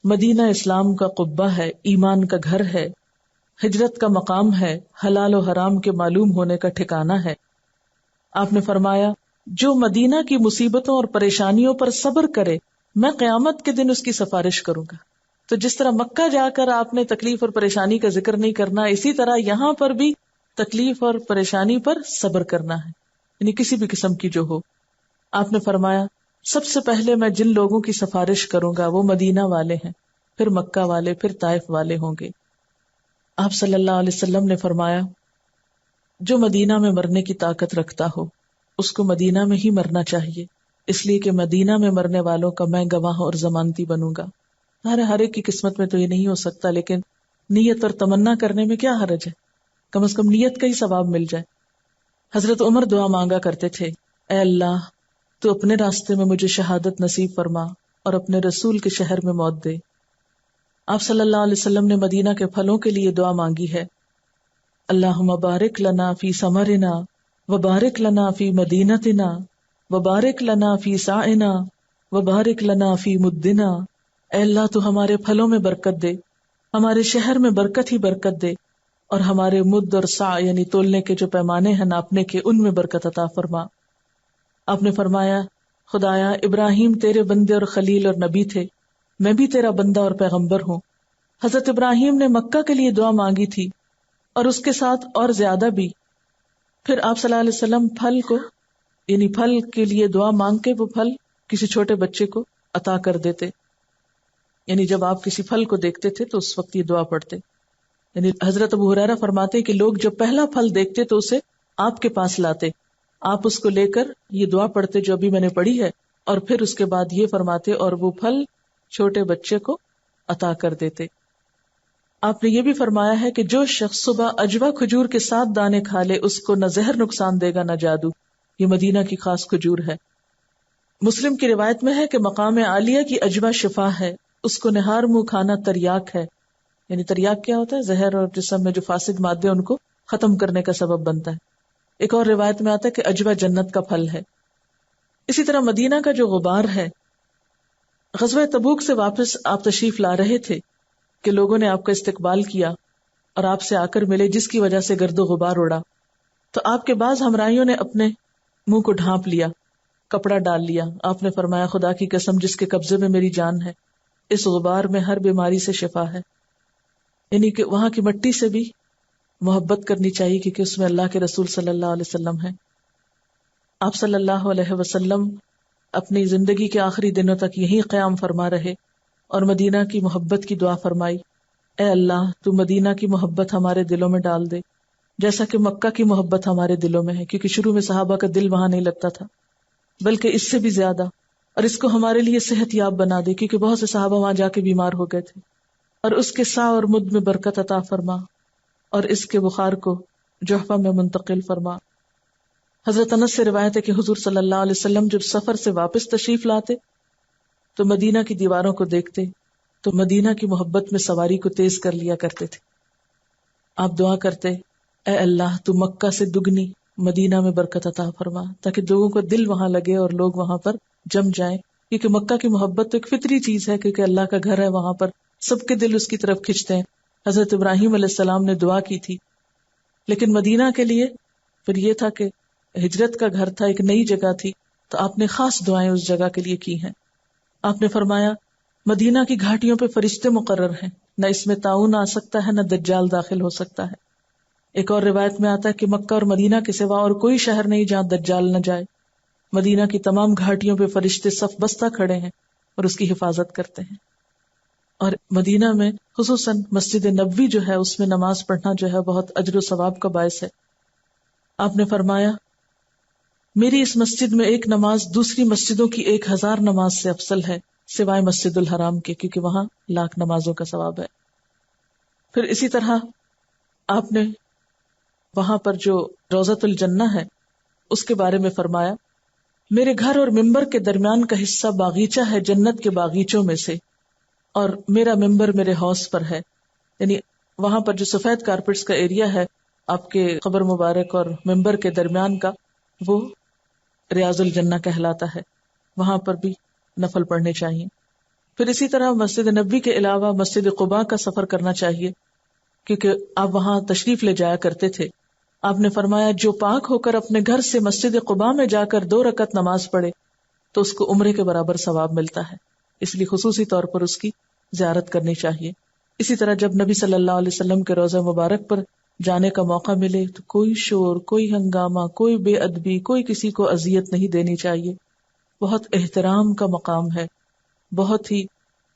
Speaker 1: مدینہ اسلام کا قبہ ہے, ایمان کا گھر ہے, ہجرت کا مقام ہے, حلال و حرام کے معلوم ہونے کا ٹھکانہ ہے. آپ نے فرمایا جو مدینہ کی مصیبتوں اور پریشانیوں پر صبر کرے میں قیامت کے دن اس کی سفارش کروں گا. تو جس طرح مکہ جا کر آپ نے تکلیف اور پریشانی کا ذکر نہیں کرنا, اسی طرح یہاں پر بھی تکلیف اور پریشانی پر صبر کرنا ہے, یعنی کسی بھی قسم کی جو ہو. آپ نے فرمایا سب سے پہلے میں جن لوگوں کی سفارش کروں گا وہ مدینہ والے ہیں, پھر مکہ والے، پھر طائف والے ہوں گے۔ آپ صلی اللہ علیہ وسلم نے فرمایا جو مدینہ میں مرنے کی طاقت رکھتا ہو اس کو مدینہ میں ہی مرنا چاہیے، اس لیے کہ مدینہ میں مرنے والوں کا میں گواہ اور ضمانتی بنوں گا۔ ہر ایک کی قسمت میں تو یہ نہیں ہو سکتا، لیکن نیت اور تمنا کرنے میں کیا حرج ہے، کم از کم نیت کا ہی ثواب مل جائے۔ حضرت عمر دعا مانگا کرتے تھے، اے اللہ تو اپنے راستے میں مجھے شہادت نصیب فرما اور اپنے رسول کے شہر میں موت دے۔ آپ صلی اللہ علیہ وسلم نے مدینہ کے پھلوں کے لیے دعا مانگی ہے، اللہم بارک لنا فی ثمرنا وبارک لنا فی مدینتنا وبارک لنا فی سعنا وبارک لنا فی مدنا۔ اے اللہ تو ہمارے پھلوں میں برکت دے، ہمارے شہر میں برکت ہی برکت دے، اور ہمارے مد اور سع یعنی تولنے کے جو پیمانے ہیں ناپنے کے، ان میں برکت عطا فرما۔ آپ نے فرمایا خدایا ابراہیم تیرے بندے اور خلیل اور نبی تھے، میں بھی تیرا بندہ اور پیغمبر ہوں۔ حضرت ابراہیم نے مکہ کے لیے دعا مانگی تھی اور اس کے ساتھ اور زیادہ بھی۔ پھر آپ صلی اللہ علیہ وسلم پھل کو یعنی پھل کے لیے دعا مانگ کے وہ پھل کسی چھوٹے بچے کو عطا کر دیتے، یعنی جب آپ کسی پھل کو دیکھتے تھے تو اس وقت یہ دعا پڑھتے۔ یعنی حضرت ابو ہریرہ فرماتے کہ لوگ جب پہلا پھل دیکھتے تو اسے آپ کے پاس لاتے، آپ اس کو لے کر یہ دعا پڑھتے جو ابھی میں نے پڑھی ہے، اور پھر اس کے بعد یہ فرماتے اور وہ پھل چھوٹے بچے کو عطا کر دیتے۔ آپ نے یہ بھی فرمایا ہے کہ جو شخص صبح اجوا کھجور کے 7 دانے کھا لے اس کو نہ زہر نقصان دے گا نہ جادو۔ یہ مدینہ کی خاص کھجور ہے۔ مسلم کی روایت میں ہے کہ مقام عالیہ کی اجوا شفا ہے، اس کو نہار منہ کھانا تریاک ہے۔ یعنی تریاک کیا ہوتا ہے؟ زہر اور جسم میں جو فاسد مادے ان کو ختم کرنے کا سبب بنتا ہے۔ ایک اور روایت میں آتا ہے کہ اجوا جنت کا پھل ہے۔ اسی طرح مدینہ کا جو غبار ہے، غزوہ تبوک سے واپس آپ تشریف لا رہے تھے کہ لوگوں نے آپ کا استقبال کیا اور آپ سے آ کر ملے، جس کی وجہ سے گرد و غبار اڑا، تو آپ کے بعض ہمراہیوں نے اپنے منہ کو ڈھانپ لیا، کپڑا ڈال لیا۔ آپ نے فرمایا خدا کی قسم جس کے قبضے میں میری جان ہے، اس غبار میں ہر بیماری سے شفا ہے۔ یعنی کہ وہاں کی مٹی سے بھی محبت کرنی چاہیے کیونکہ اس میں اللہ کے رسول صلی اللہ علیہ وسلم ہیں۔ آپ صلی اللہ علیہ وسلم اپنی زندگی کے آخری دنوں تک یہی قیام فرما رہے اور مدینہ کی محبت کی دعا فرمائی، اے اللہ تو مدینہ کی محبت ہمارے دلوں میں ڈال دے جیسا کہ مکہ کی محبت ہمارے دلوں میں ہے، کیونکہ شروع میں صحابہ کا دل وہاں نہیں لگتا تھا، بلکہ اس سے بھی زیادہ، اور اس کو ہمارے لیے صحت یاب بنا دے کیونکہ بہت سے صحابہ وہاں جا کے بیمار ہو گئے تھے، اور اس کے سا اور مد میں برکت عطا فرما اور اس کے بخار کو جحفہ میں منتقل فرما۔ حضرت انس سے روایت ہے کہ حضور صلی اللہ علیہ وسلم جب سفر سے واپس تشریف لاتے تو مدینہ کی دیواروں کو دیکھتے تو مدینہ کی محبت میں سواری کو تیز کر لیا کرتے تھے۔ آپ دعا کرتے، اے اللہ تو مکہ سے دگنی مدینہ میں برکت عطا فرما، تاکہ لوگوں کو دل وہاں لگے اور لوگ وہاں پر جم جائیں، کیونکہ مکہ کی محبت تو ایک فطری چیز ہے، کیونکہ اللہ کا گھر ہے، وہاں پر سب کے دل اس کی طرف کھنچتے ہیں۔ حضرت ابراہیم علیہ السلام نے دعا کی تھی، لیکن مدینہ کے لیے پھر یہ تھا کہ ہجرت کا گھر تھا، ایک نئی جگہ تھی، تو آپ نے خاص دعائیں اس جگہ کے لیے کی ہیں۔ آپ نے فرمایا مدینہ کی گھاٹیوں پہ فرشتے مقرر ہیں، نہ اس میں طاعون آ سکتا ہے نہ دجال داخل ہو سکتا ہے۔ ایک اور روایت میں آتا ہے کہ مکہ اور مدینہ کے سوا اور کوئی شہر نہیں جہاں دجال نہ جائے۔ مدینہ کی تمام گھاٹیوں پہ فرشتے صف بستہ کھڑے ہیں اور اس کی حفاظت کرتے ہیں۔ اور مدینہ میں خصوصاً مسجد نبوی جو ہے اس میں نماز پڑھنا جو ہے بہت اجر و ثواب کا باعث ہے۔ آپ نے فرمایا میری اس مسجد میں ایک نماز دوسری مسجدوں کی 1000 نماز سے افضل ہے، سوائے مسجد الحرام کے، کیونکہ وہاں 1,00,000 نمازوں کا ثواب ہے۔ پھر اسی طرح آپ نے وہاں پر جو روضۃ الجنہ ہے اس کے بارے میں فرمایا میرے گھر اور ممبر کے درمیان کا حصہ باغیچہ ہے جنت کے باغیچوں میں سے، اور میرا ممبر میرے حوض پر ہے۔ یعنی وہاں پر جو سفید کارپٹس کا ایریا ہے آپ کے قبر مبارک اور ممبر کے درمیان کا، وہ ریاض الجنہ کہلاتا ہے، وہاں پر بھی نفل پڑھنے چاہیے۔ پھر اسی طرح مسجد نبوی کے علاوہ مسجد قباء کا سفر کرنا چاہیے، کیونکہ آپ وہاں تشریف لے جایا کرتے تھے۔ آپ نے فرمایا جو پاک ہو کر اپنے گھر سے مسجد قباء میں جا کر 2 رکعت نماز پڑھے تو اس کو عمرے کے برابر ثواب ملتا ہے، اس لیے خصوصی طور پر اس کی زیارت کرنی چاہیے۔ اسی طرح جب نبی صلی اللہ علیہ وسلم کے روضہ مبارک پر جانے کا موقع ملے تو کوئی شور، کوئی ہنگامہ، کوئی بے ادبی، کوئی کسی کو اذیت نہیں دینی چاہیے۔ بہت احترام کا مقام ہے، بہت ہی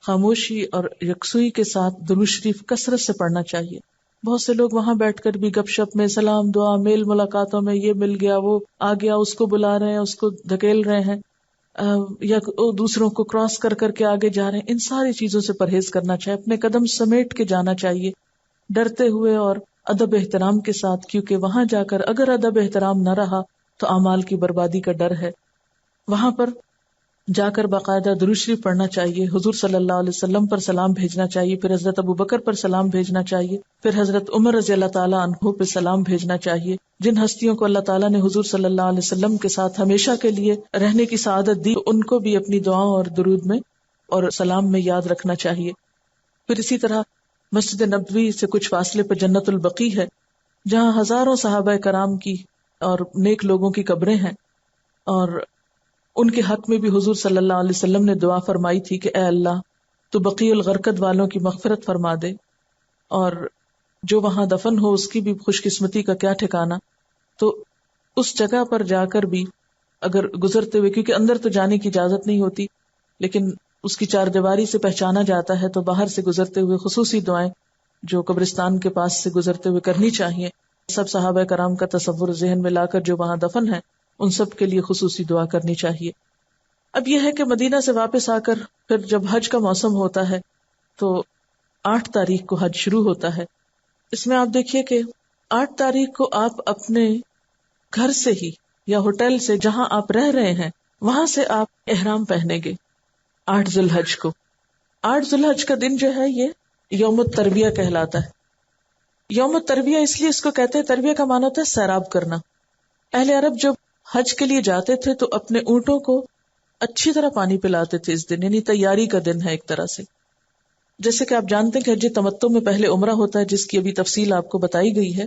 Speaker 1: خاموشی اور یکسوئی کے ساتھ درود شریف کثرت سے پڑھنا چاہیے. بہت سے لوگ وہاں بیٹھ کر بھی گپ شپ میں، سلام دعا، میل ملاقاتوں میں یہ مل گیا، وہ آ گیا، اس کو بلا رہے ہیں، اس کو دھکیل رہے ہیں، یا دوسروں کو کراس کر کر کے آگے جا رہے ہیں. ان ساری چیزوں سے پرہیز کرنا چاہیے، اپنے قدم سمیٹ کے جانا چاہیے ڈرتے ہوئے اور ادب احترام کے ساتھ، کیونکہ وہاں جا کر اگر ادب احترام نہ رہا تو اعمال کی بربادی کا ڈر ہے. وہاں پر جا کر باقاعدہ درود شریف پڑھنا چاہیے، حضور صلی اللہ علیہ وسلم پر سلام بھیجنا چاہیے، پھر حضرت ابوبکر پر سلام بھیجنا چاہیے، پھر حضرت عمر رضی اللہ تعالیٰ عنہ پہ سلام بھیجنا چاہیے. جن ہستیوں کو اللہ تعالیٰ نے حضور صلی اللہ علیہ وسلم کے ساتھ ہمیشہ کے لیے رہنے کی سعادت دی، ان کو بھی اپنی دعاؤں اور درود میں اور سلام میں یاد رکھنا چاہیے. پھر اسی طرح مسجد نبوی سے کچھ فاصلے پر جنت البقیع ہے، جہاں ہزاروں صحابہ کرام کی اور نیک لوگوں کی قبریں ہیں، اور ان کے حق میں بھی حضور صلی اللہ علیہ وسلم نے دعا فرمائی تھی کہ اے اللہ تو بقیع الغرقد والوں کی مغفرت فرما دے، اور جو وہاں دفن ہو اس کی بھی خوش قسمتی کا کیا ٹھکانا. تو اس جگہ پر جا کر بھی اگر گزرتے ہوئے، کیونکہ اندر تو جانے کی اجازت نہیں ہوتی لیکن اس کی چار دیواری سے پہچانا جاتا ہے، تو باہر سے گزرتے ہوئے خصوصی دعائیں جو قبرستان کے پاس سے گزرتے ہوئے کرنی چاہیے. سب صحابہ کرام کا تصور ذہن میں لا کر جو وہاں دفن ہیں ان سب کے لیے خصوصی دعا کرنی چاہیے. اب یہ ہے کہ مدینہ سے واپس آ کر پھر جب حج کا موسم ہوتا ہے تو 8 تاریخ کو حج شروع ہوتا ہے. اس میں آپ دیکھیے کہ 8 تاریخ کو آپ اپنے گھر سے ہی یا ہوٹل سے جہاں آپ رہ رہے ہیں وہاں سے آپ احرام پہنیں گے 8 ذی الحج کو. 8 ذی الحج کا دن جو ہے یہ یوم الترویہ کہلاتا ہے. یوم الترویہ اس لیے اس کو کہتے ہیں، ترویہ کا معنی ہوتا ہے سیراب کرنا. اہل عرب جب حج کے لیے جاتے تھے تو اپنے اونٹوں کو اچھی طرح پانی پلاتے تھے اس دن، یعنی تیاری کا دن ہے ایک طرح سے. جیسے کہ آپ جانتے ہیں کہ حج تمتع میں پہلے عمرہ ہوتا ہے، جس کی ابھی تفصیل آپ کو بتائی گئی ہے.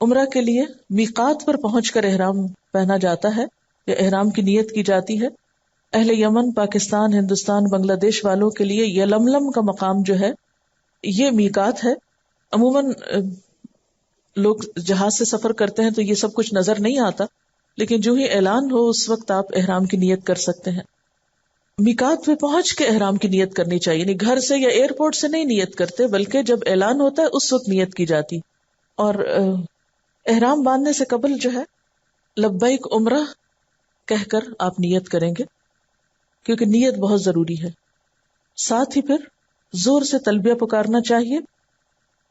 Speaker 1: عمرہ کے لیے میقات پر پہنچ کر احرام پہنا جاتا ہے یا احرام کی نیت کی جاتی ہے. اہل یمن، پاکستان، ہندوستان، بنگلہ دیش والوں کے لیے یلملم کا مقام جو ہے یہ میقات ہے. عموماً لوگ جہاز سے سفر کرتے ہیں تو یہ سب کچھ نظر نہیں آتا، لیکن جو ہی اعلان ہو اس وقت آپ احرام کی نیت کر سکتے ہیں. میقات پہ پہنچ کے احرام کی نیت کرنی چاہیے، یعنی گھر سے یا ایئرپورٹ سے نہیں نیت کرتے، بلکہ جب اعلان ہوتا ہے اس وقت نیت کی جاتی. اور احرام باندھنے سے قبل جو ہے لبیک عمرہ کہہ کر آپ نیت کریں گے، کیونکہ نیت بہت ضروری ہے. ساتھ ہی پھر زور سے تلبیہ پکارنا چاہیے.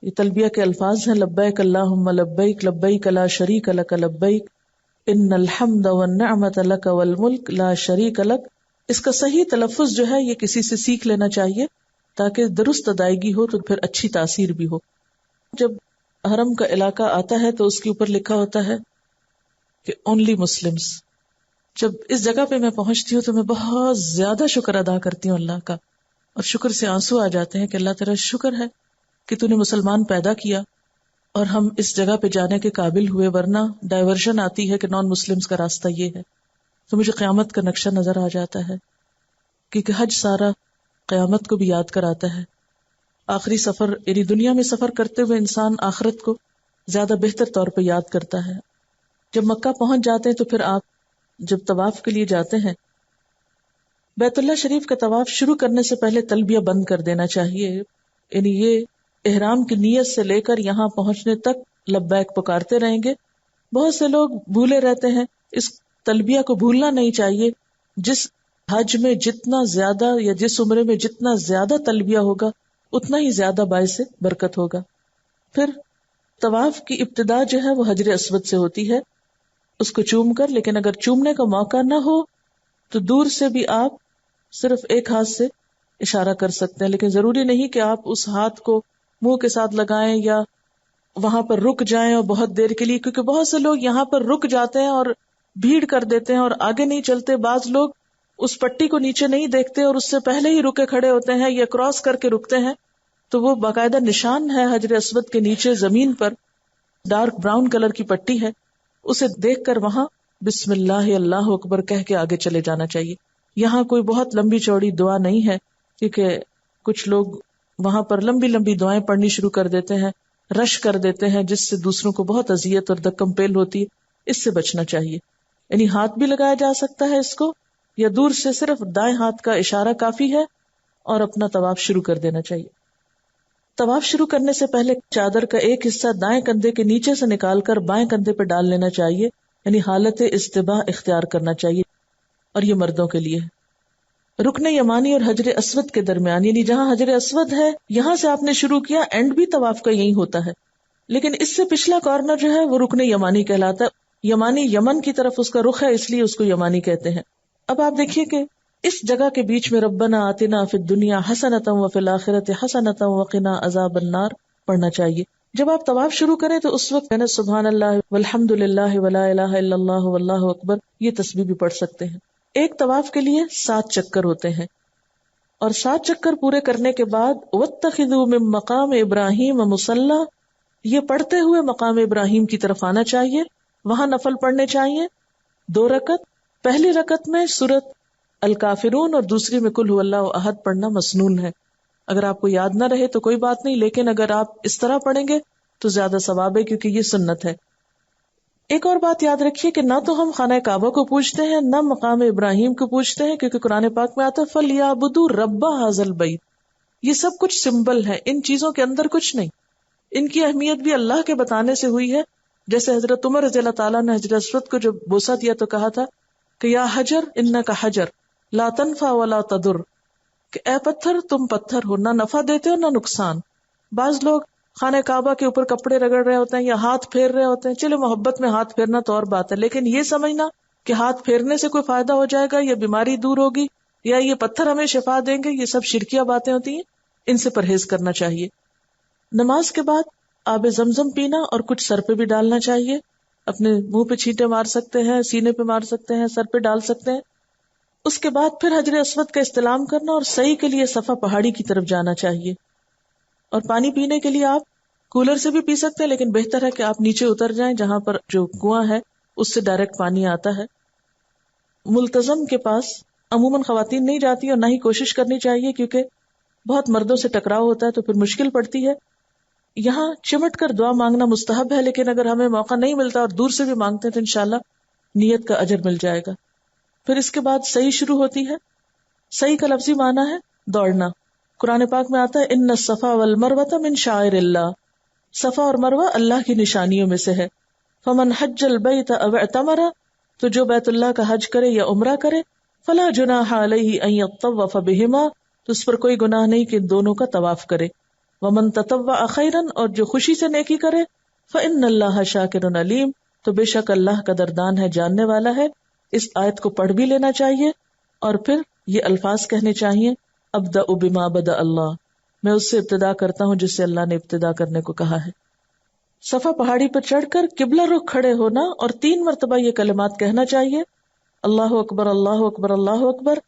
Speaker 1: یہ تلبیہ کے الفاظ ہیں لبیک اللہم لبیک لبیک لا شریک لک لبیک ان الحمد والنعمت لک والملک لا شریک لک. اس کا صحیح تلفظ جو ہے یہ کسی سے سیکھ لینا چاہیے تاکہ درست ادائیگی ہو تو پھر اچھی تاثیر بھی ہو. جب حرم کا علاقہ آتا ہے تو اس کے اوپر لکھا ہوتا ہے کہ اونلی مسلمز. جب اس جگہ پہ میں پہنچتی ہوں تو میں بہت زیادہ شکر ادا کرتی ہوں اللہ کا، اور شکر سے آنسو آ جاتے ہیں کہ اللہ تعالیٰ شکر ہے کہ تو نے مسلمان پیدا کیا اور ہم اس جگہ پہ جانے کے قابل ہوئے، ورنہ ڈائیورژن آتی ہے کہ نان مسلمز کا راستہ یہ ہے. تو مجھے قیامت کا نقشہ نظر آ جاتا ہے، کیونکہ حج سارا قیامت کو بھی یاد کراتا ہے. آخری سفر، یعنی دنیا میں سفر کرتے ہوئے انسان آخرت کو زیادہ بہتر طور پہ یاد کرتا ہے. جب مکہ پہنچ جاتے ہیں تو پھر آپ جب طواف کے لیے جاتے ہیں، بیت اللہ شریف کا طواف شروع کرنے سے پہلے تلبیہ بند کر دینا چاہیے. یعنی یہ احرام کی نیت سے لے کر یہاں پہنچنے تک لبیک پکارتے رہیں گے. بہت سے لوگ بھولے رہتے ہیں، اس تلبیہ کو بھولنا نہیں چاہیے. جس حج میں جتنا زیادہ یا جس عمرے میں جتنا زیادہ تلبیہ ہوگا اتنا ہی زیادہ باعث برکت ہوگا. پھر طواف کی ابتدا جو ہے وہ حجر اسود سے ہوتی ہے، اس کو چوم کر. لیکن اگر چومنے کا موقع نہ ہو تو دور سے بھی آپ صرف ایک ہاتھ سے اشارہ کر سکتے ہیں، لیکن ضروری نہیں کہ آپ اس ہاتھ کو منہ کے ساتھ لگائیں یا وہاں پر رک جائیں اور بہت دیر کے لیے، کیونکہ بہت سے لوگ یہاں پر رک جاتے ہیں اور بھیڑ کر دیتے ہیں اور آگے نہیں چلتے. بعض لوگ اس پٹی کو نیچے نہیں دیکھتے اور اس سے پہلے ہی رکے کھڑے ہوتے ہیں یا کراس کر کے رکتے ہیں. تو وہ باقاعدہ نشان ہے حجر اسود کے نیچے زمین پر، ڈارک براؤن کلر کی پٹی ہے، اسے دیکھ کر وہاں بسم اللہ اللہ اکبر کہہ کے آگے چلے جانا چاہیے. یہاں کوئی بہت لمبی چوڑی دعا نہیں ہے، کیونکہ کچھ لوگ وہاں پر لمبی لمبی دعائیں پڑھنی شروع کر دیتے ہیں، رش کر دیتے ہیں، جس سے دوسروں کو بہت اذیت اور دکم پیل ہوتی ہے. اس سے بچنا چاہیے. یعنی ہاتھ بھی لگایا جا سکتا ہے اس کو، یا دور سے صرف دائیں ہاتھ کا اشارہ کافی ہے اور اپنا طواف شروع کر دینا چاہیے. طواف شروع کرنے سے پہلے چادر کا ایک حصہ دائیں کندھے کے نیچے سے نکال کر بائیں کندھے پہ ڈال لینا چاہیے، یعنی حالت استباح اختیار کرنا چاہیے، اور یہ مردوں کے لیے. رکن یمانی اور حجر اسود کے درمیان، یعنی جہاں حجر اسود ہے یہاں سے آپ نے شروع کیا، اینڈ بھی طواف کا یہی ہوتا ہے، لیکن اس سے پچھلا کارنر جو ہے وہ رکن یمانی کہلاتا ہے. یمانی یمن کی طرف اس کا رخ ہے، اس لیے اس کو یمانی کہتے ہیں. اب آپ دیکھیے کہ اس جگہ کے بیچ میں ربنا آتنا فی الدنیا حسنۃ وفی الآخرۃ حسنۃ وقنا عذاب النار پڑھنا چاہیے. جب آپ طواف شروع کریں تو اس وقت سبحان اللہ والحمد للہ ولا الہ الا اللہ واللہ اکبر یہ تسبیح بھی پڑھ سکتے ہیں. ایک طواف کے لیے 7 چکر ہوتے ہیں، اور 7 چکر پورے کرنے کے بعد واتخذوا من مقام ابراہیم مصلی، یہ پڑھتے ہوئے مقام ابراہیم کی طرف آنا چاہیے، وہاں نفل پڑھنے چاہیے 2 رکعت. پہلی رکعت میں سورۃ الکافرون اور دوسری میں قل ھو اللہ احد پڑھنا مسنون ہے. اگر آپ کو یاد نہ رہے تو کوئی بات نہیں، لیکن اگر آپ اس طرح پڑھیں گے تو زیادہ ثواب ہے کیونکہ یہ سنت ہے. ایک اور بات یاد رکھیے کہ نہ تو ہم خانہ کعبہ کو پوجتے ہیں نہ مقام ابراہیم کو پوجتے ہیں، کیونکہ قرآن پاک میں آتا ہے فَلْيَعْبُدُوا رَبَّ هَذَا الْبَيْتِ. یہ سب کچھ سمبل ہے، ان چیزوں کے اندر کچھ نہیں. ان کی اہمیت بھی اللہ کے بتانے سے ہوئی ہے. جیسے حضرت عمر رضی اللہ تعالیٰ نے حجر اسود کو جب بوسہ دیا تو کہا تھا کہ یا حجر انک حجر لا تنفع ولا تضر، کہ اے پتھر تم پتھر ہو، نہ نفع دیتے ہو نہ نقصان. بعض لوگ خانہ کعبہ کے اوپر کپڑے رگڑ رہے ہوتے ہیں یا ہاتھ پھیر رہے ہوتے ہیں، چلے محبت میں ہاتھ پھیرنا تو اور بات ہے، لیکن یہ سمجھنا کہ ہاتھ پھیرنے سے کوئی فائدہ ہو جائے گا یا بیماری دور ہوگی یا یہ پتھر ہمیں شفا دیں گے، یہ سب شرکیہ باتیں ہوتی ہیں، ان سے پرہیز کرنا چاہیے. نماز کے بعد آب زمزم پینا اور کچھ سر پہ بھی ڈالنا چاہیے. اپنے منہ پہ چھینٹے مار سکتے ہیں، سینے پہ مار سکتے ہیں، سر پہ ڈال سکتے ہیں. اس کے بعد پھر حجر اسود کا استلام کرنا اور سعی کے لیے صفا پہاڑی کی طرف جانا چاہیے. اور پانی پینے کے لیے آپ کولر سے بھی پی سکتے ہیں، لیکن بہتر ہے کہ آپ نیچے اتر جائیں جہاں پر جو کنواں ہے اس سے ڈائریکٹ پانی آتا ہے. ملتزم کے پاس عموماً خواتین نہیں جاتی اور نہ ہی کوشش کرنی چاہیے، کیونکہ بہت مردوں سے ٹکراؤ ہوتا ہے تو پھر مشکل پڑتی ہے. یہاں چمٹ کر دعا مانگنا مستحب ہے، لیکن اگر ہمیں موقع نہیں ملتا اور دور سے بھی مانگتے ہیں تو انشاءاللہ نیت کا اجر مل جائے گا. پھر اس کے بعد سعی شروع ہوتی ہے. سعی کا لفظی معنی ہے دوڑنا. قرآن پاک میں آتا ہے ان الصفا والمروہ من شعائر اللہ، صفا اور مروہ اللہ کی نشانیوں میں سے ہے. فمن حج البیت او اعتمر، تو جو بیت اللہ کا حج کرے یا عمرہ کرے، فلا جناح علیہ ان یطوف بہما، تو اس پر کوئی گناہ نہیں کہ دونوں کا طواف کرے. ومن تطوع خیرا، اور جو خوشی سے نیکی کرے، فإن اللہ شاکر علیم، تو بے شک اللہ قدردان ہے، جاننے والا ہے. اس آیت کو پڑھ بھی لینا چاہیے اور پھر یہ الفاظ کہنے چاہیے ابدأ بما بدأ اللہ، میں اس سے ابتدا کرتا ہوں جس سے اللہ نے ابتدا کرنے کو کہا ہے. صفا پہاڑی پر چڑھ کر قبلہ رخ کھڑے ہونا اور 3 مرتبہ یہ کلمات کہنا چاہیے اللہ اکبر اللہ اکبر اللہ اکبر،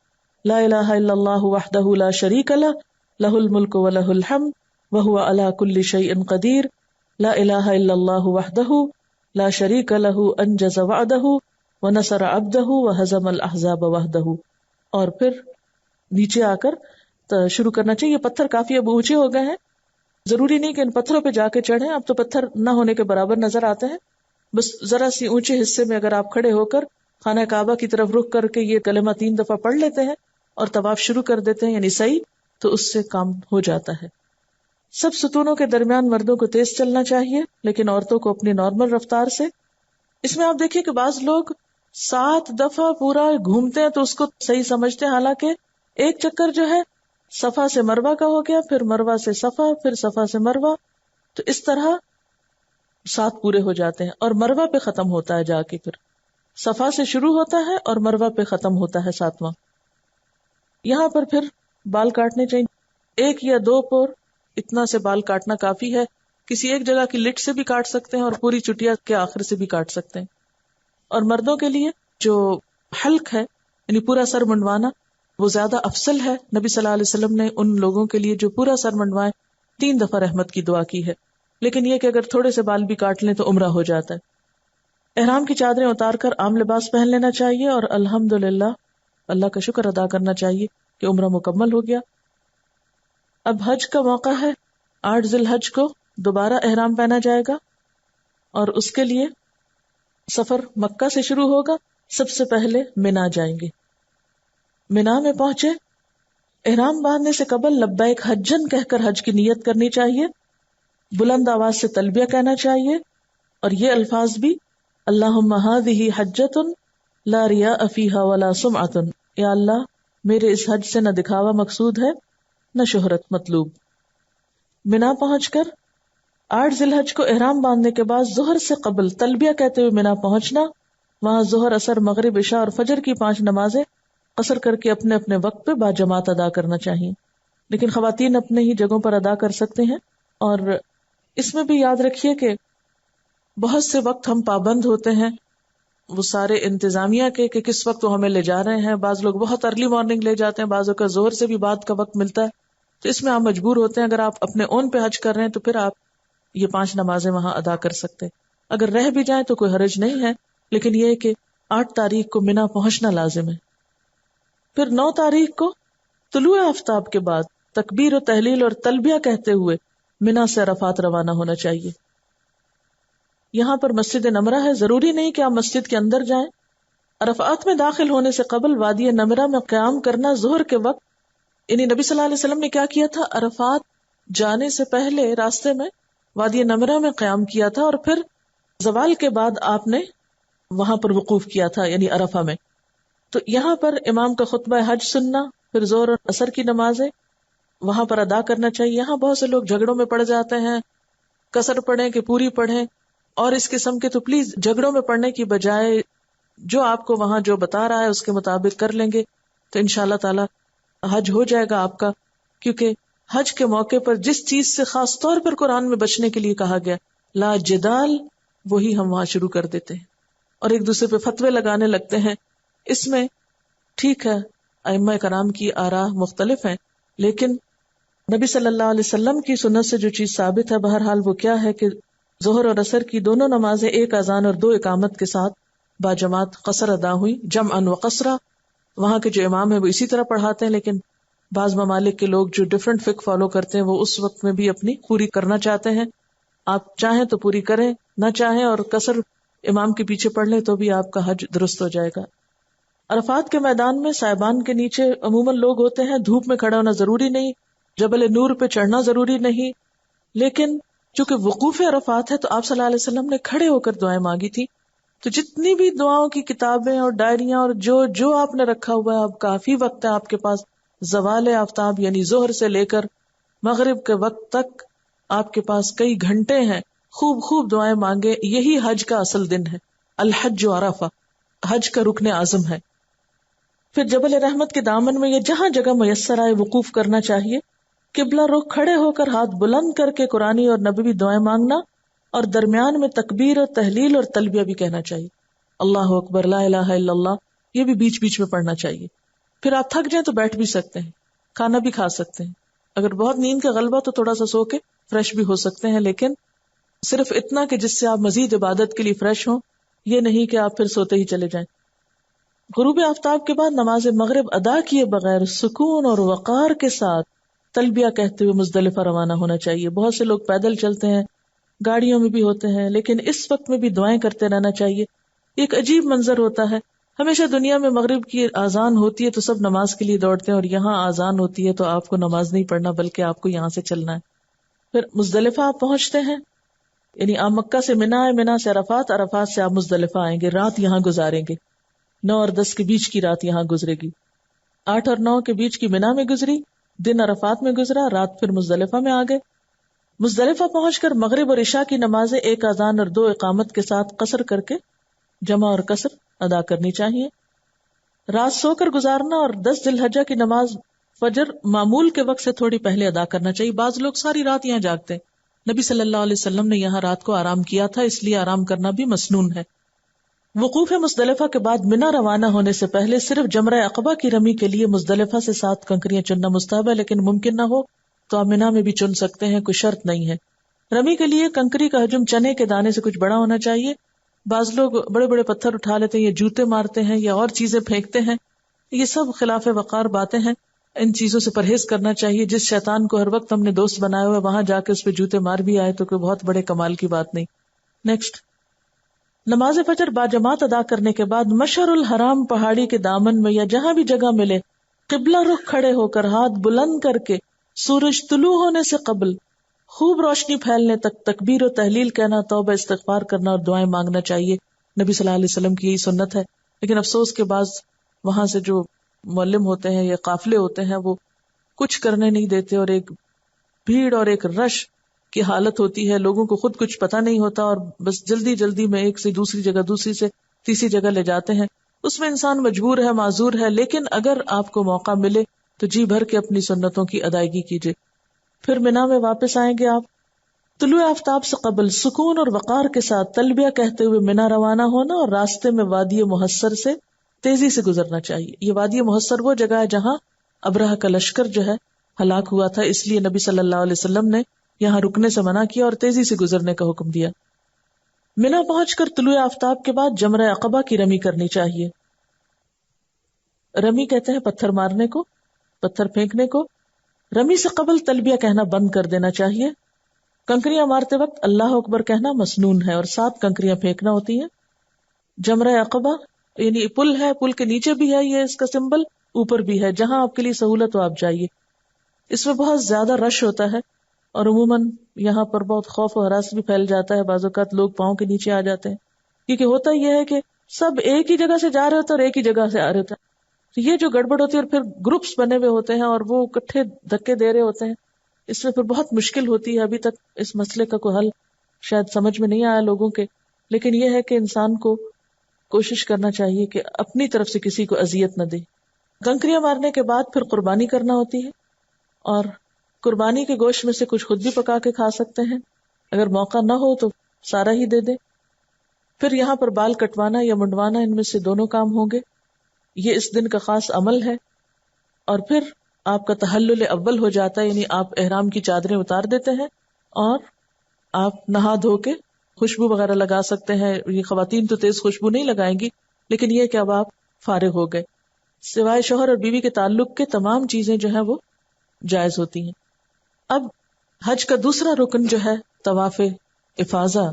Speaker 1: لا الہ الا اللہ وحدہ لا شریک لہ، لہ الملک ولہ الحمد وہو علی کل شیء قدیر، لا الہ الا اللہ وحدہ لا شریک لہ انجز وعدہ ونصر عبدہ وہزم الاحزاب وحدہ. اور پھر نیچے آ کر شروع کرنا چاہیے. یہ پتھر کافی اب اونچے ہو گئے ہیں، ضروری نہیں کہ ان پتھروں پہ جا کے چڑھیں، اب تو پتھر نہ ہونے کے برابر نظر آتے ہیں. بس ذرا سی اونچے حصے میں اگر آپ کھڑے ہو کر خانہ کعبہ کی طرف رخ کر کے یہ کلمہ 3 دفعہ پڑھ لیتے ہیں اور طواف شروع کر دیتے ہیں، یعنی صحیح، تو اس سے کام ہو جاتا ہے. سب ستونوں کے درمیان مردوں کو تیز چلنا چاہیے، لیکن عورتوں کو اپنی نارمل رفتار سے. اس میں آپ دیکھیے کہ بعض لوگ 7 دفعہ پورا گھومتے ہیں تو اس کو صحیح سمجھتے ہیں، حالانکہ ایک چکر جو ہے صفا سے مروہ کا ہو گیا، پھر مروہ سے صفا، پھر صفا سے مروہ، تو اس طرح 7 پورے ہو جاتے ہیں. اور مروہ پہ ختم ہوتا ہے جا کے، پھر صفا سے شروع ہوتا ہے اور مروہ پہ ختم ہوتا ہے 7واں. یہاں پر پھر بال کاٹنے چاہیے، 1 یا 2 پور اتنا سے بال کاٹنا کافی ہے. کسی ایک جگہ کی لٹ سے بھی کاٹ سکتے ہیں اور پوری چٹیا کے آخر سے بھی کاٹ سکتے ہیں. اور مردوں کے لیے جو حلق ہے یعنی پورا سر منڈوانا وہ زیادہ افضل ہے. نبی صلی اللہ علیہ وسلم نے ان لوگوں کے لیے جو پورا سر منڈوائے 3 دفعہ رحمت کی دعا کی ہے، لیکن یہ کہ اگر تھوڑے سے بال بھی کاٹ لیں تو عمرہ ہو جاتا ہے. احرام کی چادریں اتار کر عام لباس پہن لینا چاہیے اور الحمدللہ اللہ کا شکر ادا کرنا چاہیے کہ عمرہ مکمل ہو گیا. اب حج کا موقع ہے، 8 ذی الحج کو دوبارہ احرام پہنا جائے گا اور اس کے لیے سفر مکہ سے شروع ہوگا. سب سے پہلے مینا جائیں گے. مینا میں پہنچے احرام باندھنے سے قبل لبیک حجن کہہ کر حج کی نیت کرنی چاہیے، بلند آواز سے تلبیہ کہنا چاہیے، اور یہ الفاظ بھی اللہم ھذہ حجۃ لا ریاء فیہا ولا سمعۃ، یا اللہ میرے اس حج سے نہ دکھاوا مقصود ہے نہ شہرت مطلوب۔ منا پہنچ کر 8 ذی الحج کو احرام باندھنے کے بعد ظہر سے قبل تلبیہ کہتے ہوئے منا پہنچنا، وہاں ظہر، عصر، مغرب، عشاء اور فجر کی 5 نمازیں قصر کر کے اپنے اپنے وقت پہ باجماعت ادا کرنا چاہیے، لیکن خواتین اپنے ہی جگہوں پر ادا کر سکتے ہیں۔ اور اس میں بھی یاد رکھیے کہ بہت سے وقت ہم پابند ہوتے ہیں وہ سارے انتظامیہ کے کہ کس وقت وہ ہمیں لے جا رہے ہیں، بعض لوگ بہت ارلی مارننگ لے جاتے ہیں، بعضوں کا ظہر سے بھی بعد کا وقت ملتا ہے، تو اس میں آپ مجبور ہوتے ہیں، اگر آپ اپنے اون پہ حج کر رہے ہیں تو پھر آپ یہ 5 نمازیں وہاں ادا کر سکتے، اگر رہ بھی جائیں تو کوئی حرج نہیں ہے، لیکن یہ ہے کہ 8 تاریخ کو منا پہنچنا لازم ہے۔ پھر 9 تاریخ کو طلوع آفتاب کے بعد تکبیر و تحلیل اور تلبیہ کہتے ہوئے منا سے عرفات روانہ ہونا چاہیے۔ یہاں پر مسجد نمرہ ہے، ضروری نہیں کہ آپ مسجد کے اندر جائیں۔ عرفات میں داخل ہونے سے قبل وادی نمرہ میں قیام کرنا ظہر کے وقت، یعنی نبی صلی اللہ علیہ وسلم نے کیا کیا تھا، عرفات جانے سے پہلے راستے میں وادی نمرہ میں قیام کیا تھا، اور پھر زوال کے بعد آپ نے وہاں پر وقوف کیا تھا، یعنی عرفہ میں۔ تو یہاں پر امام کا خطبہ حج سننا، پھر ظہر اور عصر کی نمازیں وہاں پر ادا کرنا چاہیے۔ یہاں بہت سے لوگ جھگڑوں میں پڑ جاتے ہیں، قصر پڑھیں کہ پوری پڑھیں، اور اس قسم کے، تو پلیز جھگڑوں میں پڑھنے کی بجائے جو آپ کو وہاں جو بتا رہا ہے اس کے مطابق کر لیں گے تو انشاءاللہ تعالی حج ہو جائے گا آپ کا، کیونکہ حج کے موقع پر جس چیز سے خاص طور پر قرآن میں بچنے کے لیے کہا گیا لا جدال، وہی ہم وہاں شروع کر دیتے ہیں اور ایک دوسرے پہ فتوے لگانے لگتے ہیں۔ اس میں ٹھیک ہے ائمہ کرام کی آراء مختلف ہیں، لیکن نبی صلی اللہ علیہ وسلم کی سنت سے جو چیز ثابت ہے بہرحال وہ کیا ہے کہ ظہر اور عصر کی دونوں نمازیں 1 اذان اور 2 اقامت کے ساتھ باجماعت قصر ادا ہوئی، جمعا و قصرا۔ وہاں کے جو امام ہیں وہ اسی طرح پڑھاتے ہیں، لیکن بعض ممالک کے لوگ جو ڈفرینٹ فقہ فالو کرتے ہیں وہ اس وقت میں بھی اپنی پوری کرنا چاہتے ہیں۔ آپ چاہیں تو پوری کریں، نہ چاہیں اور قصر امام کے پیچھے پڑھ لیں تو بھی آپ کا حج درست ہو جائے گا۔ عرفات کے میدان میں سائبان کے نیچے عموماً لوگ ہوتے ہیں، دھوپ میں کھڑا ہونا ضروری نہیں، جبل نور پہ چڑھنا ضروری نہیں، لیکن چونکہ وقوف عرفات ہے تو آپ صلی اللہ علیہ وسلم نے کھڑے ہو کر دعائیں مانگی تھی، تو جتنی بھی دعاؤں کی کتابیں اور ڈائریاں اور جو آپ نے رکھا ہوا ہے، اب کافی وقت ہے آپ کے پاس، زوال آفتاب یعنی ظہر سے لے کر مغرب کے وقت تک آپ کے پاس کئی گھنٹے ہیں، خوب دعائیں مانگے، یہی حج کا اصل دن ہے، الحج عرفہ، حج کا رکن اعظم ہے۔ پھر جبل رحمت کے دامن میں یا جہاں جگہ میسر آئے وقوف کرنا چاہیے، قبلہ رخ کھڑے ہو کر ہاتھ بلند کر کے قرآنی اور نبوی دعائیں مانگنا، اور درمیان میں تکبیر اور تحلیل اور تلبیہ بھی کہنا چاہیے، اللہ اکبر، لا الہ الا اللہ، یہ بھی بیچ بیچ میں پڑھنا چاہیے۔ پھر آپ تھک جائیں تو بیٹھ بھی سکتے ہیں، کھانا بھی کھا سکتے ہیں، اگر بہت نیند کا غلبہ تو تھوڑا سا سو کے فریش بھی ہو سکتے ہیں، لیکن صرف اتنا کہ جس سے آپ مزید عبادت کے لیے فریش ہوں، یہ نہیں کہ آپ پھر سوتے ہی چلے جائیں۔ غروب آفتاب کے بعد نماز مغرب ادا کیے بغیر سکون اور وقار کے ساتھ تلبیہ کہتے ہوئے مزدلفہ روانہ ہونا چاہیے۔ بہت سے لوگ پیدل چلتے ہیں، گاڑیوں میں بھی ہوتے ہیں، لیکن اس وقت میں بھی دعائیں کرتے رہنا چاہیے۔ ایک عجیب منظر ہوتا ہے، ہمیشہ دنیا میں مغرب کی اذان ہوتی ہے تو سب نماز کے لیے دوڑتے ہیں، اور یہاں اذان ہوتی ہے تو آپ کو نماز نہیں پڑھنا بلکہ آپ کو یہاں سے چلنا ہے۔ پھر مزدلفہ آپ پہنچتے ہیں، یعنی آپ مکہ سے منا ہے، منا سے عرفات، عرفات سے آپ مزدلفہ آئیں گے، رات یہاں گزاریں گے، 9 اور 10 کے بیچ کی رات یہاں گزرے گی، 8 اور 9 کے بیچ کی منا میں گزری، دن عرفات میں گزرا، رات پھر مزدلفہ میں آ گئے۔ مزدلفہ پہنچ کر مغرب اور عشاء کی نمازیں 1 اذان اور 2 اقامت کے ساتھ قصر کر کے جمع اور قصر ادا کرنی چاہیے۔ رات سو کر گزارنا اور 10 ذی الحجہ کی نماز فجر معمول کے وقت سے تھوڑی پہلے ادا کرنا چاہیے۔ بعض لوگ ساری رات یہاں جاگتے ہیں، نبی صلی اللہ علیہ وسلم نے یہاں رات کو آرام کیا تھا، اس لیے آرام کرنا بھی مسنون ہے۔ وقوف مزدلفہ کے بعد منا روانہ ہونے سے پہلے صرف جمرہ عقبہ کی رمی کے لیے مزدلفہ سے 7 کنکریاں چننا مستحب ہے، لیکن ممکن نہ ہو تو آپ منا میں بھی چن سکتے ہیں، کوئی شرط نہیں ہے۔ رمی کے لیے کنکری کا حجم چنے کے دانے سے کچھ بڑا ہونا چاہیے۔ بعض لوگ بڑے بڑے پتھر اٹھا لیتے ہیں، یا جوتے مارتے ہیں، یا اور چیزیں پھینکتے ہیں، یہ سب خلاف وقار باتیں ہیں، ان چیزوں سے پرہیز کرنا چاہیے۔ جس شیطان کو ہر وقت ہم نے دوست بنایا ہوا ہے وہاں جا کے اس پہ جوتے مار بھی آئے تو کوئی بہت بڑے کمال کی بات نہیں۔ نیکسٹ، نماز فجر باجماعت ادا کرنے کے بعد مشعر الحرام پہاڑی کے دامن میں یا جہاں بھی جگہ ملے قبلہ رخ کھڑے ہو کر ہاتھ بلند کر کے سورج طلوع ہونے سے قبل خوب روشنی پھیلنے تک تکبیر و تحلیل کہنا، توبہ استغفار کرنا اور دعائیں مانگنا چاہیے. نبی صلی اللہ علیہ وسلم کی یہی سنت ہے. لیکن افسوس کے بعد وہاں سے جو معلم ہوتے ہیں یا قافلے ہوتے ہیں وہ کچھ کرنے نہیں دیتے، اور ایک بھیڑ اور ایک رش کی حالت ہوتی ہے. لوگوں کو خود کچھ پتہ نہیں ہوتا اور بس جلدی جلدی میں ایک سے دوسری جگہ، دوسری سے تیسری جگہ لے جاتے ہیں. اس میں انسان مجبور ہے، معذور ہے. لیکن اگر آپ کو موقع ملے تو جی بھر کے اپنی سنتوں کی ادائیگی کیجیے. پھر مینا میں واپس آئیں گے آپ. طلوع آفتاب سے قبل سکون اور وقار کے ساتھ تلبیہ کہتے ہوئے مینا روانہ ہونا، اور راستے میں وادی محصر سے تیزی سے گزرنا چاہیے. یہ وادی محصر وہ جگہ ہے جہاں ابرہہ کا لشکر جو ہے ہلاک ہوا تھا، اس لیے نبی صلی اللہ علیہ وسلم نے یہاں رکنے سے منع کیا اور تیزی سے گزرنے کا حکم دیا. مینا پہنچ کر طلوع آفتاب کے بعد جمرہ عقبہ کی رمی کرنی چاہیے. رمی کہتے ہیں پتھر مارنے کو، پتھر پھینکنے کو. رمی سے قبل تلبیہ کہنا بند کر دینا چاہیے. کنکریاں مارتے وقت اللہ اکبر کہنا مسنون ہے اور 7 کنکریاں پھینکنا ہوتی ہیں. جمرہ عقبہ یعنی پل ہے، پل کے نیچے بھی ہے یہ اس کا سمبل، اوپر بھی ہے. جہاں آپ کے لیے سہولت ہو آپ جائیے. اس میں بہت زیادہ رش ہوتا ہے اور عموماً یہاں پر بہت خوف و ہراس بھی پھیل جاتا ہے. بعض اوقات لوگ پاؤں کے نیچے آ جاتے ہیں، کیونکہ ہوتا یہ ہے کہ سب ایک ہی جگہ سے جا رہے ہوتے اور ایک ہی جگہ سے آ رہے ہوتے ہیں. تو یہ جو گڑبڑ ہوتی ہے، اور پھر گروپس بنے ہوئے ہوتے ہیں اور وہ اکٹھے دھکے دے رہے ہوتے ہیں، اس میں پھر بہت مشکل ہوتی ہے. ابھی تک اس مسئلے کا کوئی حل شاید سمجھ میں نہیں آیا لوگوں کے. لیکن یہ ہے کہ انسان کو کوشش کرنا چاہیے کہ اپنی طرف سے کسی کو اذیت نہ دے. کنکریاں مارنے کے بعد پھر قربانی کرنا ہوتی ہے، اور قربانی کے گوشت میں سے کچھ خود بھی پکا کے کھا سکتے ہیں. اگر موقع نہ ہو تو سارا ہی دے دیں. پھر یہاں پر بال کٹوانا یا منڈوانا، ان میں سے دونوں کام ہوں گے. یہ اس دن کا خاص عمل ہے. اور پھر آپ کا تحلل اول ہو جاتا ہے، یعنی آپ احرام کی چادریں اتار دیتے ہیں اور آپ نہا دھو کے خوشبو وغیرہ لگا سکتے ہیں. یہ خواتین تو تیز خوشبو نہیں لگائیں گی، لیکن یہ کہ اب آپ فارغ ہو گئے. سوائے شوہر اور بیوی کے تعلق کے تمام چیزیں جو ہیں وہ جائز ہوتی ہیں. اب حج کا دوسرا رکن جو ہے طواف افاضہ،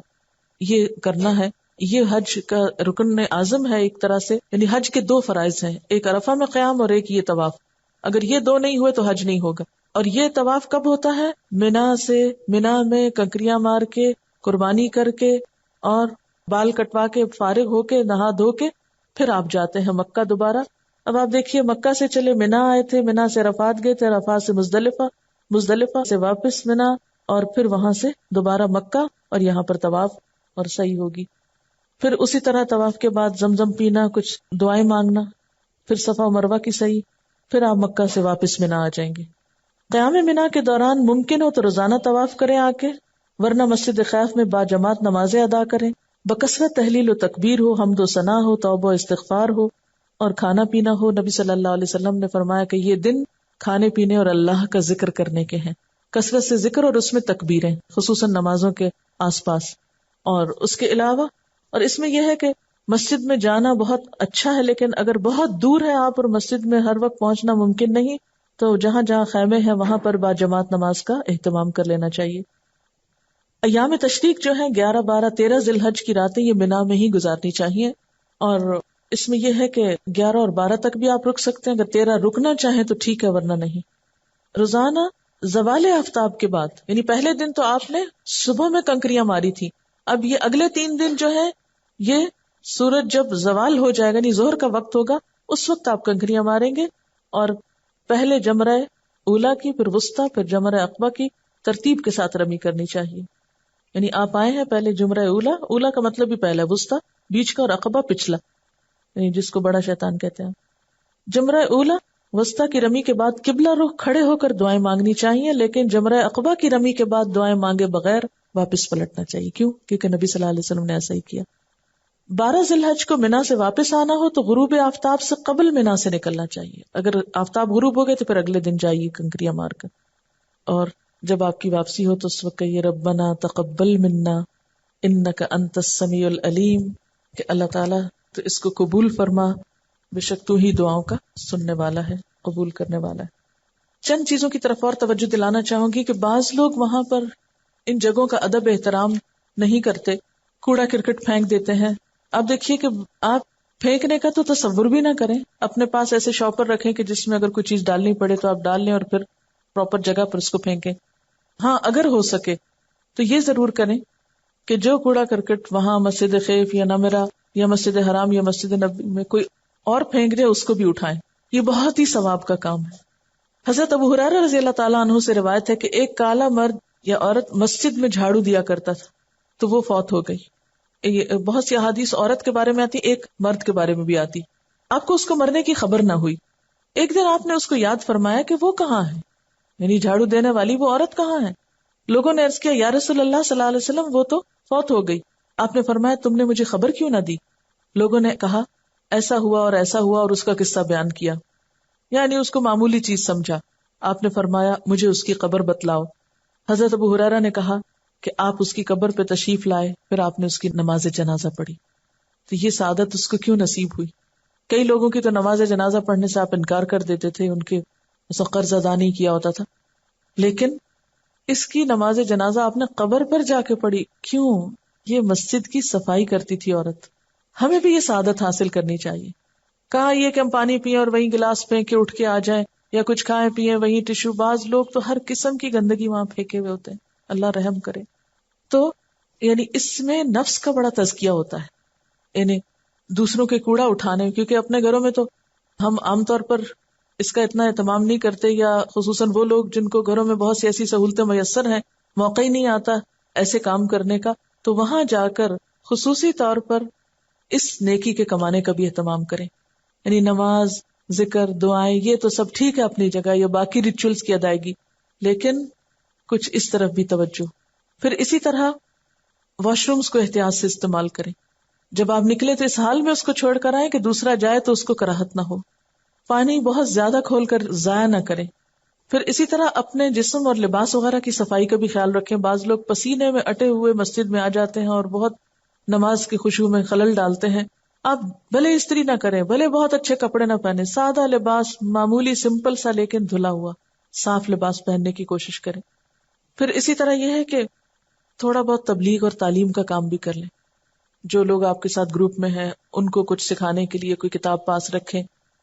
Speaker 1: یہ کرنا ہے. یہ حج کا رکن اعظم ہے ایک طرح سے. یعنی حج کے 2 فرائض ہیں، ایک عرفہ میں قیام اور ایک یہ طواف. اگر یہ 2 نہیں ہوئے تو حج نہیں ہوگا. اور یہ طواف کب ہوتا ہے؟ منا میں کنکریاں مار کے، قربانی کر کے اور بال کٹوا کے فارغ ہو کے نہا دھو کے پھر آپ جاتے ہیں مکہ دوبارہ. اب آپ دیکھیے مکہ سے چلے منا آئے تھے، منا سے عرفات گئے تھے، عرفات سے مزدلفہ سے واپس منا، اور پھر وہاں سے دوبارہ مکہ، اور یہاں پر طواف اور سعی ہوگی. پھر اسی طرح طواف کے بعد زمزم پینا، کچھ دعائیں مانگنا، پھر صفا و مروہ کی سعی، پھر آپ مکہ سے واپس منا آ جائیں گے. قیام منا کے دوران ممکن ہو تو روزانہ طواف کریں آ کے، ورنہ مسجد خیف میں با جماعت نمازیں ادا کریں. بکثرت تحلیل و تکبیر ہو، حمد و ثنا ہو، توبہ و استغفار ہو، اور کھانا پینا ہو. نبی صلی اللہ علیہ وسلم نے فرمایا کہ یہ دن کھانے پینے اور اللہ کا ذکر کرنے کے ہیں. کثرت سے ذکر اور اس میں تکبیریں، خصوصاً نمازوں کے آس پاس. اور اس کے علاوہ، اور اس میں یہ ہے کہ مسجد میں جانا بہت اچھا ہے، لیکن اگر بہت دور ہے آپ اور مسجد میں ہر وقت پہنچنا ممکن نہیں، تو جہاں جہاں خیمے ہیں وہاں پر با جماعت نماز کا اہتمام کر لینا چاہیے. ایام تشریق جو ہیں 11، 12، 13 ذی الحج کی راتیں یہ منا میں ہی گزارنی چاہیے. اور اس میں یہ ہے کہ 11 اور 12 تک بھی آپ رک سکتے ہیں. اگر 13 رکنا چاہیں تو ٹھیک ہے، ورنہ نہیں. روزانہ زوال آفتاب کے بعد، یعنی پہلے دن تو آپ نے صبح میں کنکریاں ماری تھی، اب یہ اگلے 3 دن جو ہے یہ سورج جب زوال ہو جائے گا، یعنی ظہر کا وقت ہوگا، اس وقت آپ کنکریاں ماریں گے. اور پہلے جمرہ اولا کی، پھر وسطی، پھر جمرہ عقبہ کی ترتیب کے ساتھ رمی کرنی چاہیے. یعنی آپ آئے ہیں پہلے جمرہ اولا کا مطلب بھی پہلا، وسطی بیچ کا، اور عقبہ پچھلا، یعنی جس کو بڑا شیطان کہتے ہیں. جمرہ اولا وسطی کی رمی کے بعد قبلہ رخ کھڑے ہو کر دعائیں مانگنی چاہیے، لیکن جمرہ عقبہ کی رمی کے بعد دعائیں مانگے بغیر واپس پلٹنا چاہیے. کیوں؟ کیونکہ نبی صلی اللہ علیہ وسلم نے ایسا ہی کیا. 12 ذی الحج کو منا سے واپس آنا ہو تو غروب آفتاب سے قبل منا سے نکلنا چاہیے. اگر آفتاب غروب ہو گئے تو پھر اگلے دن جائیے کنکریاں مار کر. اور جب آپ کی واپسی ہو تو اس وقت کہیے ربنا تقبل منا انک انت السمیع العلیم، کہ اللہ تعالیٰ تو اس کو قبول فرما، بے شک تو ہی دعاؤں کا سننے والا ہے، قبول کرنے والا ہے. چند چیزوں کی طرف اور توجہ دلانا چاہوں گی کہ بعض لوگ وہاں پر ان جگہوں کا ادب احترام نہیں کرتے، کوڑا کرکٹ پھینک دیتے ہیں. آپ دیکھیے کہ آپ پھینکنے کا تو تصور بھی نہ کریں، اپنے پاس ایسے شاپر رکھیں کہ جس میں اگر کوئی چیز ڈالنی پڑے تو آپ ڈال لیں اور پھر پراپر جگہ پر اس کو پھینکیں. ہاں اگر ہو سکے تو یہ ضرور کریں کہ جو کوڑا کرکٹ وہاں مسجد خیف یا نمرہ یا مسجد حرام یا مسجد نبی میں کوئی اور پھینک دے اس کو بھی اٹھائیں. یہ بہت ہی ثواب کا کام ہے. حضرت ابو ہریرہ رضی اللہ تعالیٰ عنہ سے روایت ہے کہ ایک کالا مرد یا عورت مسجد میں جھاڑو دیا کرتا تھا تو وہ فوت ہو گئی. یہ بہت سی احادیث عورت کے بارے میں آتی، ایک مرد کے بارے میں بھی آتی. آپ کو اس کو مرنے کی خبر نہ ہوئی. ایک دن آپ نے اس کو یاد فرمایا کہ وہ کہاں ہے، یعنی جھاڑو دینے والی وہ عورت کہاں ہے. لوگوں نے عرض کیا یا رسول اللہ صلی اللہ علیہ وسلم وہ تو فوت ہو گئی. آپ نے فرمایا تم نے مجھے خبر کیوں نہ دی؟ لوگوں نے کہا ایسا ہوا اور ایسا ہوا اور اس کا قصہ بیان کیا، یعنی اس کو معمولی چیز سمجھا. آپ نے فرمایا مجھے اس کی قبر بتلاؤ. حضرت ابو ہریرہ نے کہا کہ آپ اس کی قبر پہ تشریف لائے، پھر آپ نے اس کی نماز جنازہ پڑھی. تو یہ سعادت اس کو کیوں نصیب ہوئی؟ کئی لوگوں کی تو نماز جنازہ پڑھنے سے آپ انکار کر دیتے تھے، ان کے قرض ادا نہیں کیا ہوتا تھا، لیکن اس کی نماز جنازہ آپ نے قبر پر جا کے پڑھی. کیوں؟ یہ مسجد کی صفائی کرتی تھی عورت. ہمیں بھی یہ سعادت حاصل کرنی چاہیے. کہاں یہ کہ ہم پانی پیئیں اور وہیں گلاس پھینک کے اٹھ کے آ جائیں، یا کچھ کھائیں پیئیں وہیں ٹشو. بعض لوگ تو ہر قسم کی گندگی وہاں پھینکے ہوئے ہوتے ہیں، اللہ رحم کرے. تو یعنی اس میں نفس کا بڑا تزکیہ ہوتا ہے، یعنی دوسروں کے کوڑا اٹھانے، کیونکہ اپنے گھروں میں تو ہم عام طور پر اس کا اتنا اہتمام نہیں کرتے، یا خصوصاً وہ لوگ جن کو گھروں میں بہت سی ایسی سہولتیں میسر ہیں، موقع ہی نہیں آتا ایسے کام کرنے کا. تو وہاں جا کر خصوصی طور پر اس نیکی کے کمانے کا بھی اہتمام کریں. یعنی نماز، ذکر، دعائیں یہ تو سب ٹھیک ہے اپنی جگہ، یا باقی ریچولز کی ادائیگی، لیکن کچھ اس طرف بھی توجہ. پھر اسی طرح واش رومز کو احتیاط سے استعمال کریں. جب آپ نکلے تو اس حال میں اس کو چھوڑ کر آئیں کہ دوسرا جائے تو اس کو کراہت نہ ہو. پانی بہت زیادہ کھول کر ضائع نہ کریں. پھر اسی طرح اپنے جسم اور لباس وغیرہ کی صفائی کا بھی خیال رکھیں. بعض لوگ پسینے میں اٹے ہوئے مسجد میں آ جاتے ہیں اور بہت نماز کی خشوع میں خلل ڈالتے ہیں. آپ بھلے استری نہ کریں، بھلے بہت اچھے کپڑے نہ پہنیں، سادہ لباس، معمولی سمپل سا لیکن دھلا ہوا صاف لباس پہننے کی کوشش کریں. پھر اسی طرح یہ ہے کہ تھوڑا بہت تبلیغ اور تعلیم کا کام بھی کر لیں. جو لوگ آپ کے ساتھ گروپ میں ہیں ان کو کچھ سکھانے کے لیے کوئی کتاب پاس رکھیں.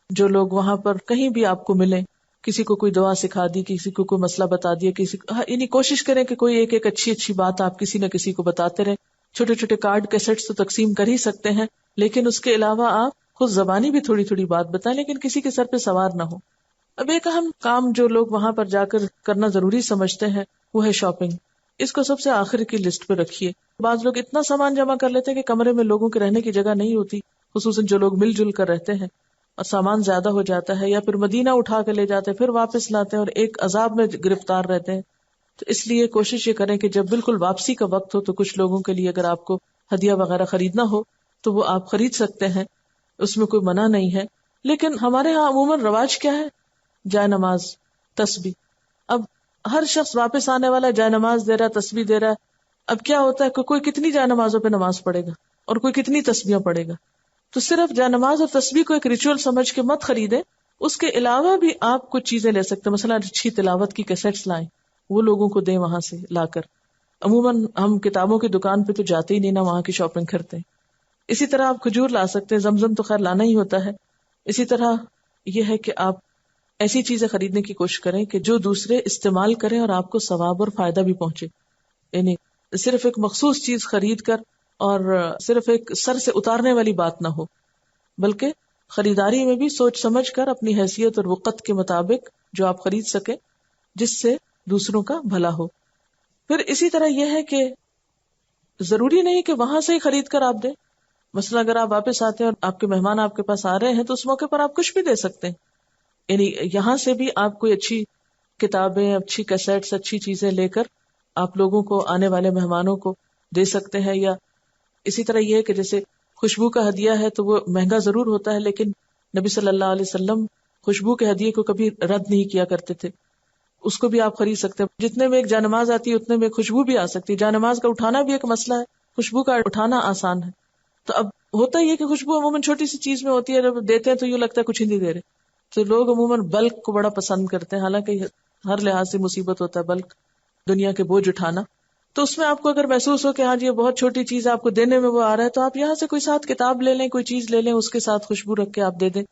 Speaker 1: جو لوگ وہاں پر کہیں بھی آپ کو ملیں، کسی کو کوئی دعا سکھا دی، کسی کو کوئی مسئلہ بتا دیا، کسی کو یعنی کوشش کریں کہ کوئی ایک اچھی بات آپ کسی نہ کسی کو بتاتے رہیں. چھوٹے چھوٹے کارڈ کیسٹس تو تقسیم کر ہی سکتے ہیں، لیکن اس کے علاوہ آپ خود زبانی بھی تھوڑی تھوڑی بات بتائیں، لیکن کسی کے سر پہ سوار نہ ہو. اب ایک اہم کام جو لوگ وہاں پر جا کر کرنا ضروری سمجھتے ہیں وہ ہے شاپنگ. اس کو سب سے آخر کی لسٹ پہ رکھیے. بعض لوگ اتنا سامان جمع کر لیتے ہیں کہ کمرے میں لوگوں کے رہنے کی جگہ نہیں ہوتی، خصوصاً جو لوگ مل جل کر رہتے ہیں، اور سامان زیادہ ہو جاتا ہے، یا پھر مدینہ اٹھا کے لے جاتے ہیں پھر واپس لاتے ہیں اور ایک عذاب میں گرفتار رہتے ہیں. تو اس لیے کوشش یہ کریں کہ جب بالکل واپسی کا وقت ہو تو کچھ لوگوں کے لیے اگر آپ کو ہدیہ وغیرہ خریدنا ہو تو وہ آپ خرید سکتے ہیں، اس میں کوئی منع نہیں ہے. لیکن ہمارے ہاں عموماً رواج کیا ہے؟ جائے نماز، تسبیح. اب ہر شخص واپس آنے والا جائے نماز دے رہا ہے، تسبیح دے رہا ہے. اب کیا ہوتا ہے کہ کوئی کتنی جائے نمازوں پہ نماز پڑھے گا اور کوئی کتنی تسبیحیں پڑھے گا. تو صرف جائے نماز اور تسبیح کو ایک ریچول سمجھ کے مت خریدیں، اس کے علاوہ بھی آپ کچھ چیزیں لے سکتے ہیں. مثلا اچھی تلاوت کی کیسٹس لائیں، وہ لوگوں کو دیں وہاں سے لا کر. عموماً ہم کتابوں کی دکان پہ تو جاتے ہی نہیں نا، وہاں کی شاپنگ کرتے ہیں. اسی طرح آپ کھجور لا سکتے ہیں، زمزم تو خیر لانا ہی ہوتا ہے. اسی طرح یہ ہے کہ آپ ایسی چیزیں خریدنے کی کوشش کریں کہ جو دوسرے استعمال کریں اور آپ کو ثواب اور فائدہ بھی پہنچے. یعنی صرف ایک مخصوص چیز خرید کر اور صرف ایک سر سے اتارنے والی بات نہ ہو، بلکہ خریداری میں بھی سوچ سمجھ کر اپنی حیثیت اور وقت کے مطابق جو آپ خرید سکیں جس سے دوسروں کا بھلا ہو. پھر اسی طرح یہ ہے کہ ضروری نہیں کہ وہاں سے ہی خرید کر آپ دیں. مثلا اگر آپ واپس آتے ہیں اور آپ کے مہمان آپ کے پاس آ رہے ہیں تو اس موقع پر آپ کچھ بھی دے سکتے ہیں. یعنی یہاں سے بھی آپ کوئی اچھی کتابیں، اچھی کیسٹس، اچھی چیزیں لے کر آپ لوگوں کو، آنے والے مہمانوں کو دے سکتے ہیں. یا اسی طرح یہ ہے کہ جیسے خوشبو کا ہدیہ ہے تو وہ مہنگا ضرور ہوتا ہے، لیکن نبی صلی اللہ علیہ وسلم خوشبو کے ہدیے کو کبھی رد نہیں کیا کرتے تھے. اس کو بھی آپ خرید سکتے ہیں. جتنے میں ایک جانماز آتی ہے اتنے میں خوشبو بھی آ سکتی ہے. جانماز کا اٹھانا بھی ایک مسئلہ ہے، خوشبو کا اٹھانا آسان ہے. تو اب ہوتا ہی ہے کہ خوشبو عموماً چھوٹی سی چیز میں ہوتی ہے، جب دیتے ہیں تو یوں لگتا ہے کچھ ہی نہیں دے رہے. تو لوگ عموماً بلک کو بڑا پسند کرتے ہیں، حالانکہ ہر لحاظ سے مصیبت ہوتا ہے بلک، دنیا کے بوجھ اٹھانا. تو اس میں آپ کو اگر محسوس ہو کہ ہاں جی یہ بہت چھوٹی چیز آپ کو دینے میں وہ آ رہا ہے، تو آپ یہاں سے کوئی ساتھ کتاب لے لیں، کوئی چیز لے لیں، اس کے ساتھ خوشبو رکھ کے آپ دے دیں.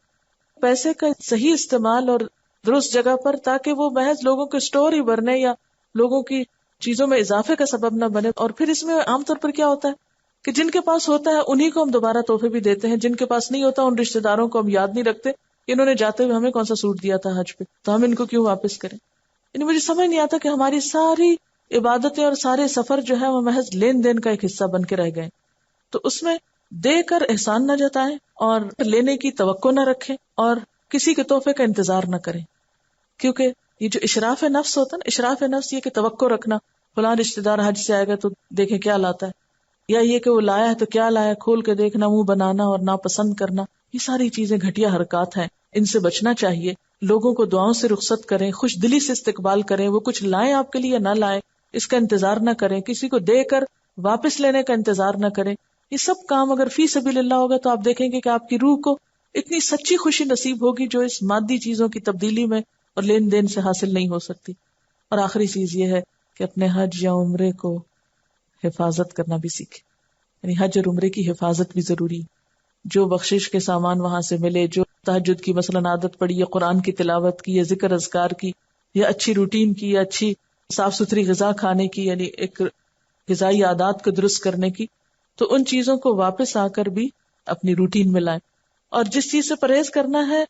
Speaker 1: پیسے کا صحیح استعمال اور درست جگہ پر، تاکہ وہ محض لوگوں کے اسٹور ہی بھرنے یا لوگوں کی چیزوں میں اضافے کا سبب نہ بنے. اور پھر اس میں عام طور پر کیا ہوتا ہے کہ جن کے پاس ہوتا ہے انہی کو ہم دوبارہ تحفے بھی دیتے ہیں، جن کے پاس نہیں ہوتا ان رشتہ داروں کو ہم یاد نہیں رکھتے کہ انہوں نے جاتے ہوئے ہمیں کون سا سوٹ دیا تھا حج پہ، تو ہم ان کو کیوں واپس کریں. یعنی مجھے سمجھ نہیں آتا کہ ہماری ساری عبادتیں اور سارے سفر جو ہے وہ محض لین دین کا ایک حصہ بن کے رہ گئے. تو اس میں دے کر احسان نہ جتائیں اور لینے کی توقع نہ رکھیں اور کسی کے تحفے کا انتظار نہ کریں، کیونکہ یہ جو اشراف نفس ہوتا ہے نا، اشراف نفس یہ کہ توقع رکھنا فلاں رشتہ دار حج سے آئے گا تو دیکھیں کیا لاتا ہے، یا یہ کہ وہ لایا ہے تو کیا لایا، کھول کے دیکھنا، منہ بنانا اور ناپسند کرنا، یہ ساری چیزیں گھٹیا حرکات ہیں، ان سے بچنا چاہیے. لوگوں کو دعاؤں سے رخصت کریں، خوش دلی سے استقبال کریں، وہ کچھ لائیں آپ کے لیے نہ لائیں اس کا انتظار نہ کریں، کسی کو دے کر واپس لینے کا انتظار نہ کریں. یہ سب کام اگر فی سبیل اللہ ہوگا تو آپ دیکھیں گے کہ آپ کی روح کو اتنی سچی خوشی نصیب ہوگی جو اس مادی چیزوں کی تبدیلی میں اور لین دین سے حاصل نہیں ہو سکتی. اور آخری چیز یہ ہے کہ اپنے حج یا عمرے کو حفاظت کرنا بھی سیکھیں. یعنی حج اور عمرے کی حفاظت بھی ضروری ہے. جو بخشش کے سامان وہاں سے ملے، جو تہجد کی مثلاً عادت پڑی، یا قرآن کی تلاوت کی، یا ذکر اذکار کی، یا اچھی روٹین کی، یا اچھی صاف ستھری غذا کھانے کی، یعنی ایک غذائی عادات کو درست کرنے کی، تو ان چیزوں کو واپس آ کر بھی اپنی روٹین میں لائیں. اور جس چیز سے پرہیز کرنا ہے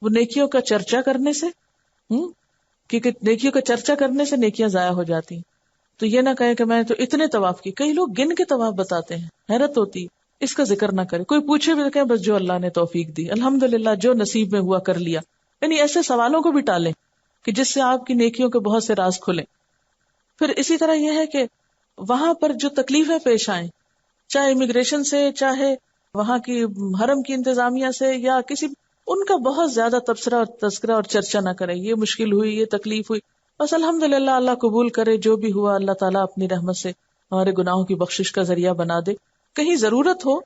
Speaker 1: وہ نیکیوں کا چرچا کرنے سے، کیونکہ نیکیوں کا چرچا کرنے سے نیکیاں ضائع ہو جاتی ہیں. تو یہ نہ کہیں کہ میں تو اتنے طواف کی، کئی لوگ گن کے طواف بتاتے ہیں، حیرت ہوتی ہے. اس کا ذکر نہ کرے، کوئی پوچھے بھی کہ بس جو اللہ نے توفیق دی الحمدللہ، جو نصیب میں ہوا کر لیا. یعنی ایسے سوالوں کو بھی ٹالیں کہ جس سے آپ کی نیکیوں کے بہت سے راز کھلیں. پھر اسی طرح یہ ہے کہ وہاں پر جو تکلیفیں پیش آئیں، چاہے امیگریشن سے، چاہے وہاں کی حرم کی انتظامیہ سے، یا کسی، ان کا بہت زیادہ تبصرہ اور تذکرہ اور چرچا نہ کریں. یہ مشکل ہوئی، یہ تکلیف ہوئی، بس الحمدللہ اللہ قبول کرے، جو بھی ہوا اللہ تعالیٰ اپنی رحمت سے ہمارے گناہوں کی بخشش کا ذریعہ بنا دے. کہیں ضرورت ہو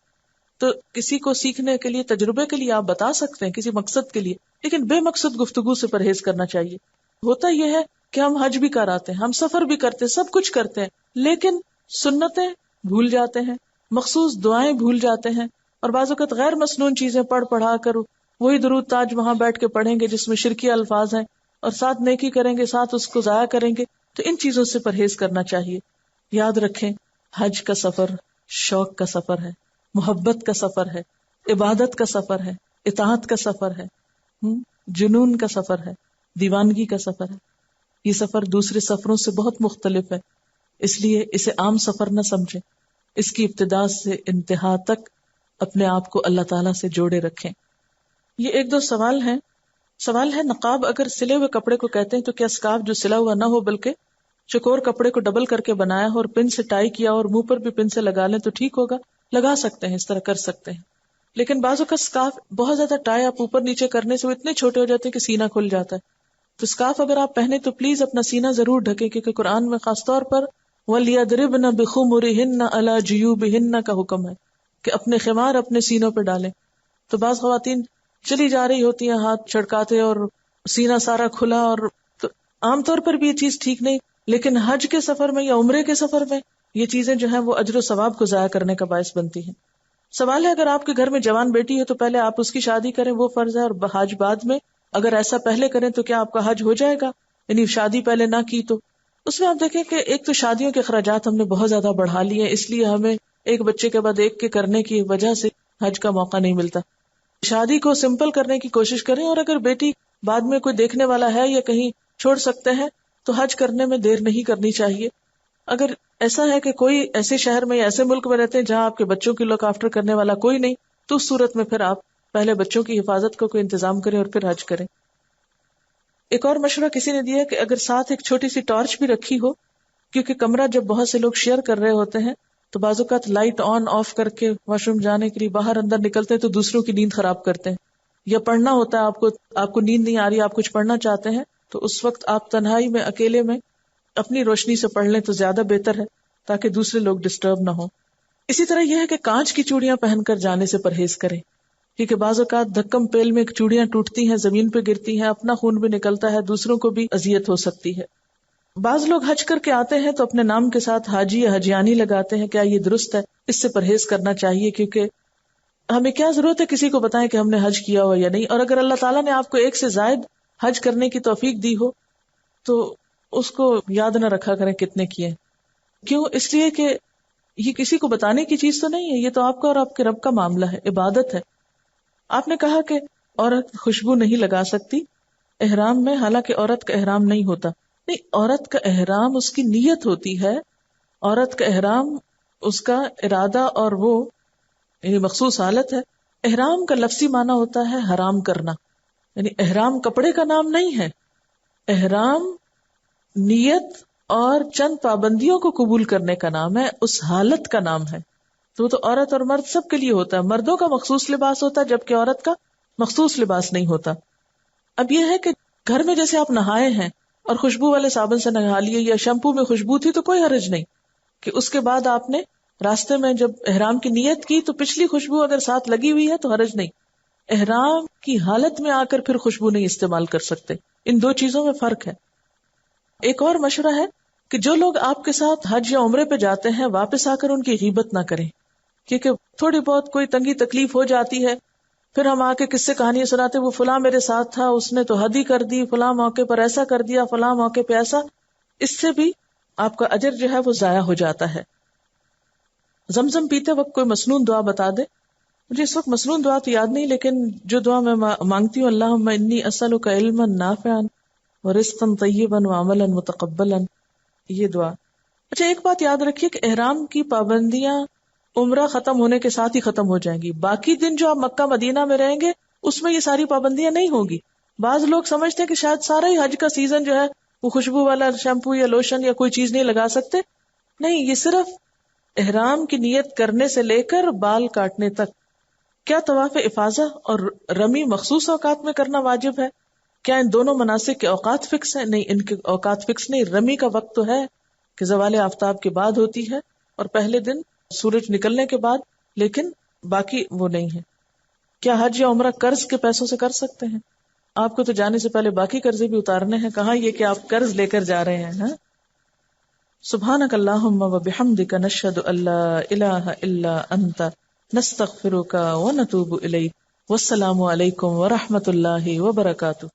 Speaker 1: تو کسی کو سیکھنے کے لیے، تجربے کے لیے آپ بتا سکتے ہیں، کسی مقصد کے لیے، لیکن بے مقصد گفتگو سے پرہیز کرنا چاہیے. ہوتا یہ ہے کہ ہم حج بھی کراتے ہیں، ہم سفر بھی کرتے ہیں، سب کچھ کرتے ہیں، لیکن سنتیں بھول جاتے ہیں، مخصوص دعائیں بھول جاتے ہیں، اور بعض اوقات غیر مسنون چیزیں پڑھا کر وہی درود تاج وہاں بیٹھ کے پڑھیں گے جس میں شرکی الفاظ ہیں، اور ساتھ نیکی کریں گے، ساتھ اس کو ضائع کریں گے. تو ان چیزوں سے پرہیز کرنا چاہیے. یاد رکھیں حج کا سفر شوق کا سفر ہے، محبت کا سفر ہے، عبادت کا سفر ہے، اطاعت کا سفر ہے، جنون کا سفر ہے، دیوانگی کا سفر ہے. یہ سفر دوسرے سفروں سے بہت مختلف ہے، اس لیے اسے عام سفر نہ سمجھیں. اس کی ابتدا سے انتہا تک اپنے آپ کو اللہ تعالیٰ سے جوڑے رکھیں. یہ ایک دو سوال ہیں. سوال ہے، نقاب اگر سلے ہوئے کپڑے کو کہتے ہیں تو کیا سکارف جو سلا ہوا نہ ہو بلکہ چکور کپڑے کو ڈبل کر کے بنایا ہو اور پن سے ٹائی کیا اور منہ پر بھی پن سے لگا لیں تو ٹھیک ہوگا؟ لگا سکتے ہیں، اس طرح کر سکتے ہیں، لیکن بعضوں کا سکارف بہت زیادہ ٹائی آپ اوپر نیچے کرنے سے وہ اتنے چھوٹے ہو جاتے ہیں کہ سینہ کھل جاتا ہے. تو سکارف اگر آپ پہنے تو پلیز اپنا سینہ ضرور ڈھکیں، کیونکہ قرآن میں خاص طور پر وَلْيَضْرِبْنَ بِخُمُرِهِنَّ عَلَى جُيُوبِهِنَّ کا حکم ہے کہ اپنے خمار اپنے سینوں پہ ڈالیں. تو بعض خواتین چلی جا رہی ہوتی ہیں ہاتھ چھڑکاتے اور سینہ سارا کھلا، اور تو عام طور پر بھی یہ چیز ٹھیک نہیں، لیکن حج کے سفر میں یا عمرے کے سفر میں یہ چیزیں جو ہیں وہ اجر و ثواب کو ضائع کرنے کا باعث بنتی ہیں. سوال ہے، اگر آپ کے گھر میں جوان بیٹی ہے تو پہلے آپ اس کی شادی کریں، وہ فرض ہے، اور حج بعد میں، اگر ایسا پہلے کریں تو کیا آپ کا حج ہو جائے گا؟ یعنی شادی پہلے نہ کی تو اس میں آپ دیکھیں کہ ایک تو شادیوں کے اخراجات ہم نے بہت زیادہ بڑھا لیے ہیں، اس لیے ہمیں ایک بچے کے بعد ایک کے کرنے کی وجہ سے حج کا موقع نہیں ملتا. شادی کو سمپل کرنے کی کوشش کریں، اور اگر بیٹی بعد میں کوئی دیکھنے والا ہے یا کہیں چھوڑ سکتے ہیں تو حج کرنے میں دیر نہیں کرنی چاہیے. اگر ایسا ہے کہ کوئی ایسے شہر میں یا ایسے ملک میں رہتے ہیں جہاں آپ کے بچوں کی لک آفٹر کرنے والا کوئی نہیں، تو اس صورت میں پھر آپ پہلے بچوں کی حفاظت کو کوئی انتظام کریں اور پھر حج کریں. ایک اور مشورہ کسی نے دیا کہ اگر ساتھ ایک چھوٹی سی ٹارچ بھی رکھی ہو، کیونکہ کمرہ جب بہت سے لوگ شیئر کر رہے ہوتے ہیں تو بعض اوقات لائٹ آن آف کر کے واش روم جانے کے لیے باہر اندر نکلتے ہیں تو دوسروں کی نیند خراب کرتے ہیں، یا پڑھنا ہوتا ہے آپ کو نیند نہیں آ رہی، آپ کچھ پڑھنا چاہتے ہیں تو اس وقت آپ تنہائی میں اکیلے میں اپنی روشنی سے پڑھ لیں تو زیادہ بہتر ہے تاکہ دوسرے لوگ ڈسٹرب نہ ہوں. اسی طرح یہ ہے کہ کانچ کی چوڑیاں پہن کر جانے سے پرہیز کریں، کیونکہ بعض اوقات دھکم پیل میں چوڑیاں ٹوٹتی ہیں، زمین پہ گرتی ہیں، اپنا خون بھی نکلتا ہے، دوسروں کو بھی اذیت ہو سکتی ہے. بعض لوگ حج کر کے آتے ہیں تو اپنے نام کے ساتھ حاجی یا حجیانی لگاتے ہیں. کیا یہ درست ہے؟ اس سے پرہیز کرنا چاہیے، کیونکہ ہمیں کیا ضرورت ہے کسی کو بتائیں کہ ہم نے حج کیا ہو یا نہیں. اور اگر اللہ تعالیٰ نے آپ کو ایک سے زائد حج کرنے کی توفیق دی ہو تو اس کو یاد نہ رکھا کریں کتنے کیے. کیوں؟ اس لیے کہ یہ کسی کو بتانے کی چیز تو نہیں ہے، یہ تو آپ کا اور آپ کے رب کا معاملہ ہے، عبادت ہے. آپ نے کہا کہ عورت خوشبو نہیں لگا سکتی احرام میں، حالانکہ عورت کا احرام نہیں ہوتا. نہیں، عورت کا احرام اس کی نیت ہوتی ہے. عورت کا احرام اس کا ارادہ اور وہ یعنی مخصوص حالت ہے. احرام کا لفظی معنی ہوتا ہے حرام کرنا، یعنی احرام کپڑے کا نام نہیں ہے. احرام نیت اور چند پابندیوں کو قبول کرنے کا نام ہے، اس حالت کا نام ہے. تو وہ تو عورت اور مرد سب کے لیے ہوتا ہے. مردوں کا مخصوص لباس ہوتا ہے جبکہ عورت کا مخصوص لباس نہیں ہوتا. اب یہ ہے کہ گھر میں جیسے آپ نہائے ہیں اور خوشبو والے صابن سے نہا لیے یا شیمپو میں خوشبو تھی تو کوئی حرج نہیں کہ اس کے بعد آپ نے راستے میں جب احرام کی نیت کی تو پچھلی خوشبو اگر ساتھ لگی ہوئی ہے تو حرج نہیں. احرام کی حالت میں آ کر پھر خوشبو نہیں استعمال کر سکتے. ان دو چیزوں میں فرق ہے. ایک اور مشورہ ہے کہ جو لوگ آپ کے ساتھ حج یا عمرے پہ جاتے ہیں واپس آ کر ان کی غیبت نہ کریں، کیونکہ تھوڑی بہت کوئی تنگی تکلیف ہو جاتی ہے، پھر ہم آ کے کس سے کہانیاں سناتے وہ فلاں میرے ساتھ تھا، اس نے تو حد ہی کر دی، فلاں موقع پر ایسا کر دیا، فلاں موقع پہ ایسا. اس سے بھی آپ کا اجر جو ہے وہ ضائع ہو جاتا ہے. زمزم پیتے وقت کوئی مسنون دعا بتا دے. مجھے اس وقت مسنون دعا تو یاد نہیں، لیکن جو دعا میں مانگتی ہوں، اللہم انی اسألک علما نافعا ورزقا طیبا وعملا متقبلا، یہ دعا. اچھا، ایک بات یاد رکھیے کہ احرام کی پابندیاں عمرہ ختم ہونے کے ساتھ ہی ختم ہو جائیں گی. باقی دن جو آپ مکہ مدینہ میں رہیں گے اس میں یہ ساری پابندیاں نہیں ہوں گی. بعض لوگ سمجھتے ہیں کہ شاید سارا ہی حج کا سیزن جو ہے وہ خوشبو والا شیمپو یا لوشن یا کوئی چیز نہیں لگا سکتے. نہیں، یہ صرف احرام کی نیت کرنے سے لے کر بال کاٹنے تک. کیا طواف افاضہ اور رمی مخصوص اوقات میں کرنا واجب ہے؟ کیا ان دونوں مناسک کے اوقات فکس ہیں؟ نہیں، ان کے اوقات فکس نہیں. رمی کا وقت تو ہے کہ زوال آفتاب کے بعد ہوتی ہے اور پہلے دن سورج نکلنے کے بعد، لیکن باقی وہ نہیں ہے. کیا حج یا عمرہ قرض کے پیسوں سے کر سکتے ہیں؟ آپ کو تو جانے سے پہلے باقی قرضے بھی اتارنے ہیں. کہاں یہ کہ آپ قرض لے کر جا رہے ہیں. سبحانک اللہم و بحمدک نشہد ان لا الہ الا انت نستغفرک و نتوب الیک. والسلام علیکم ورحمۃ اللہ وبرکاتہ.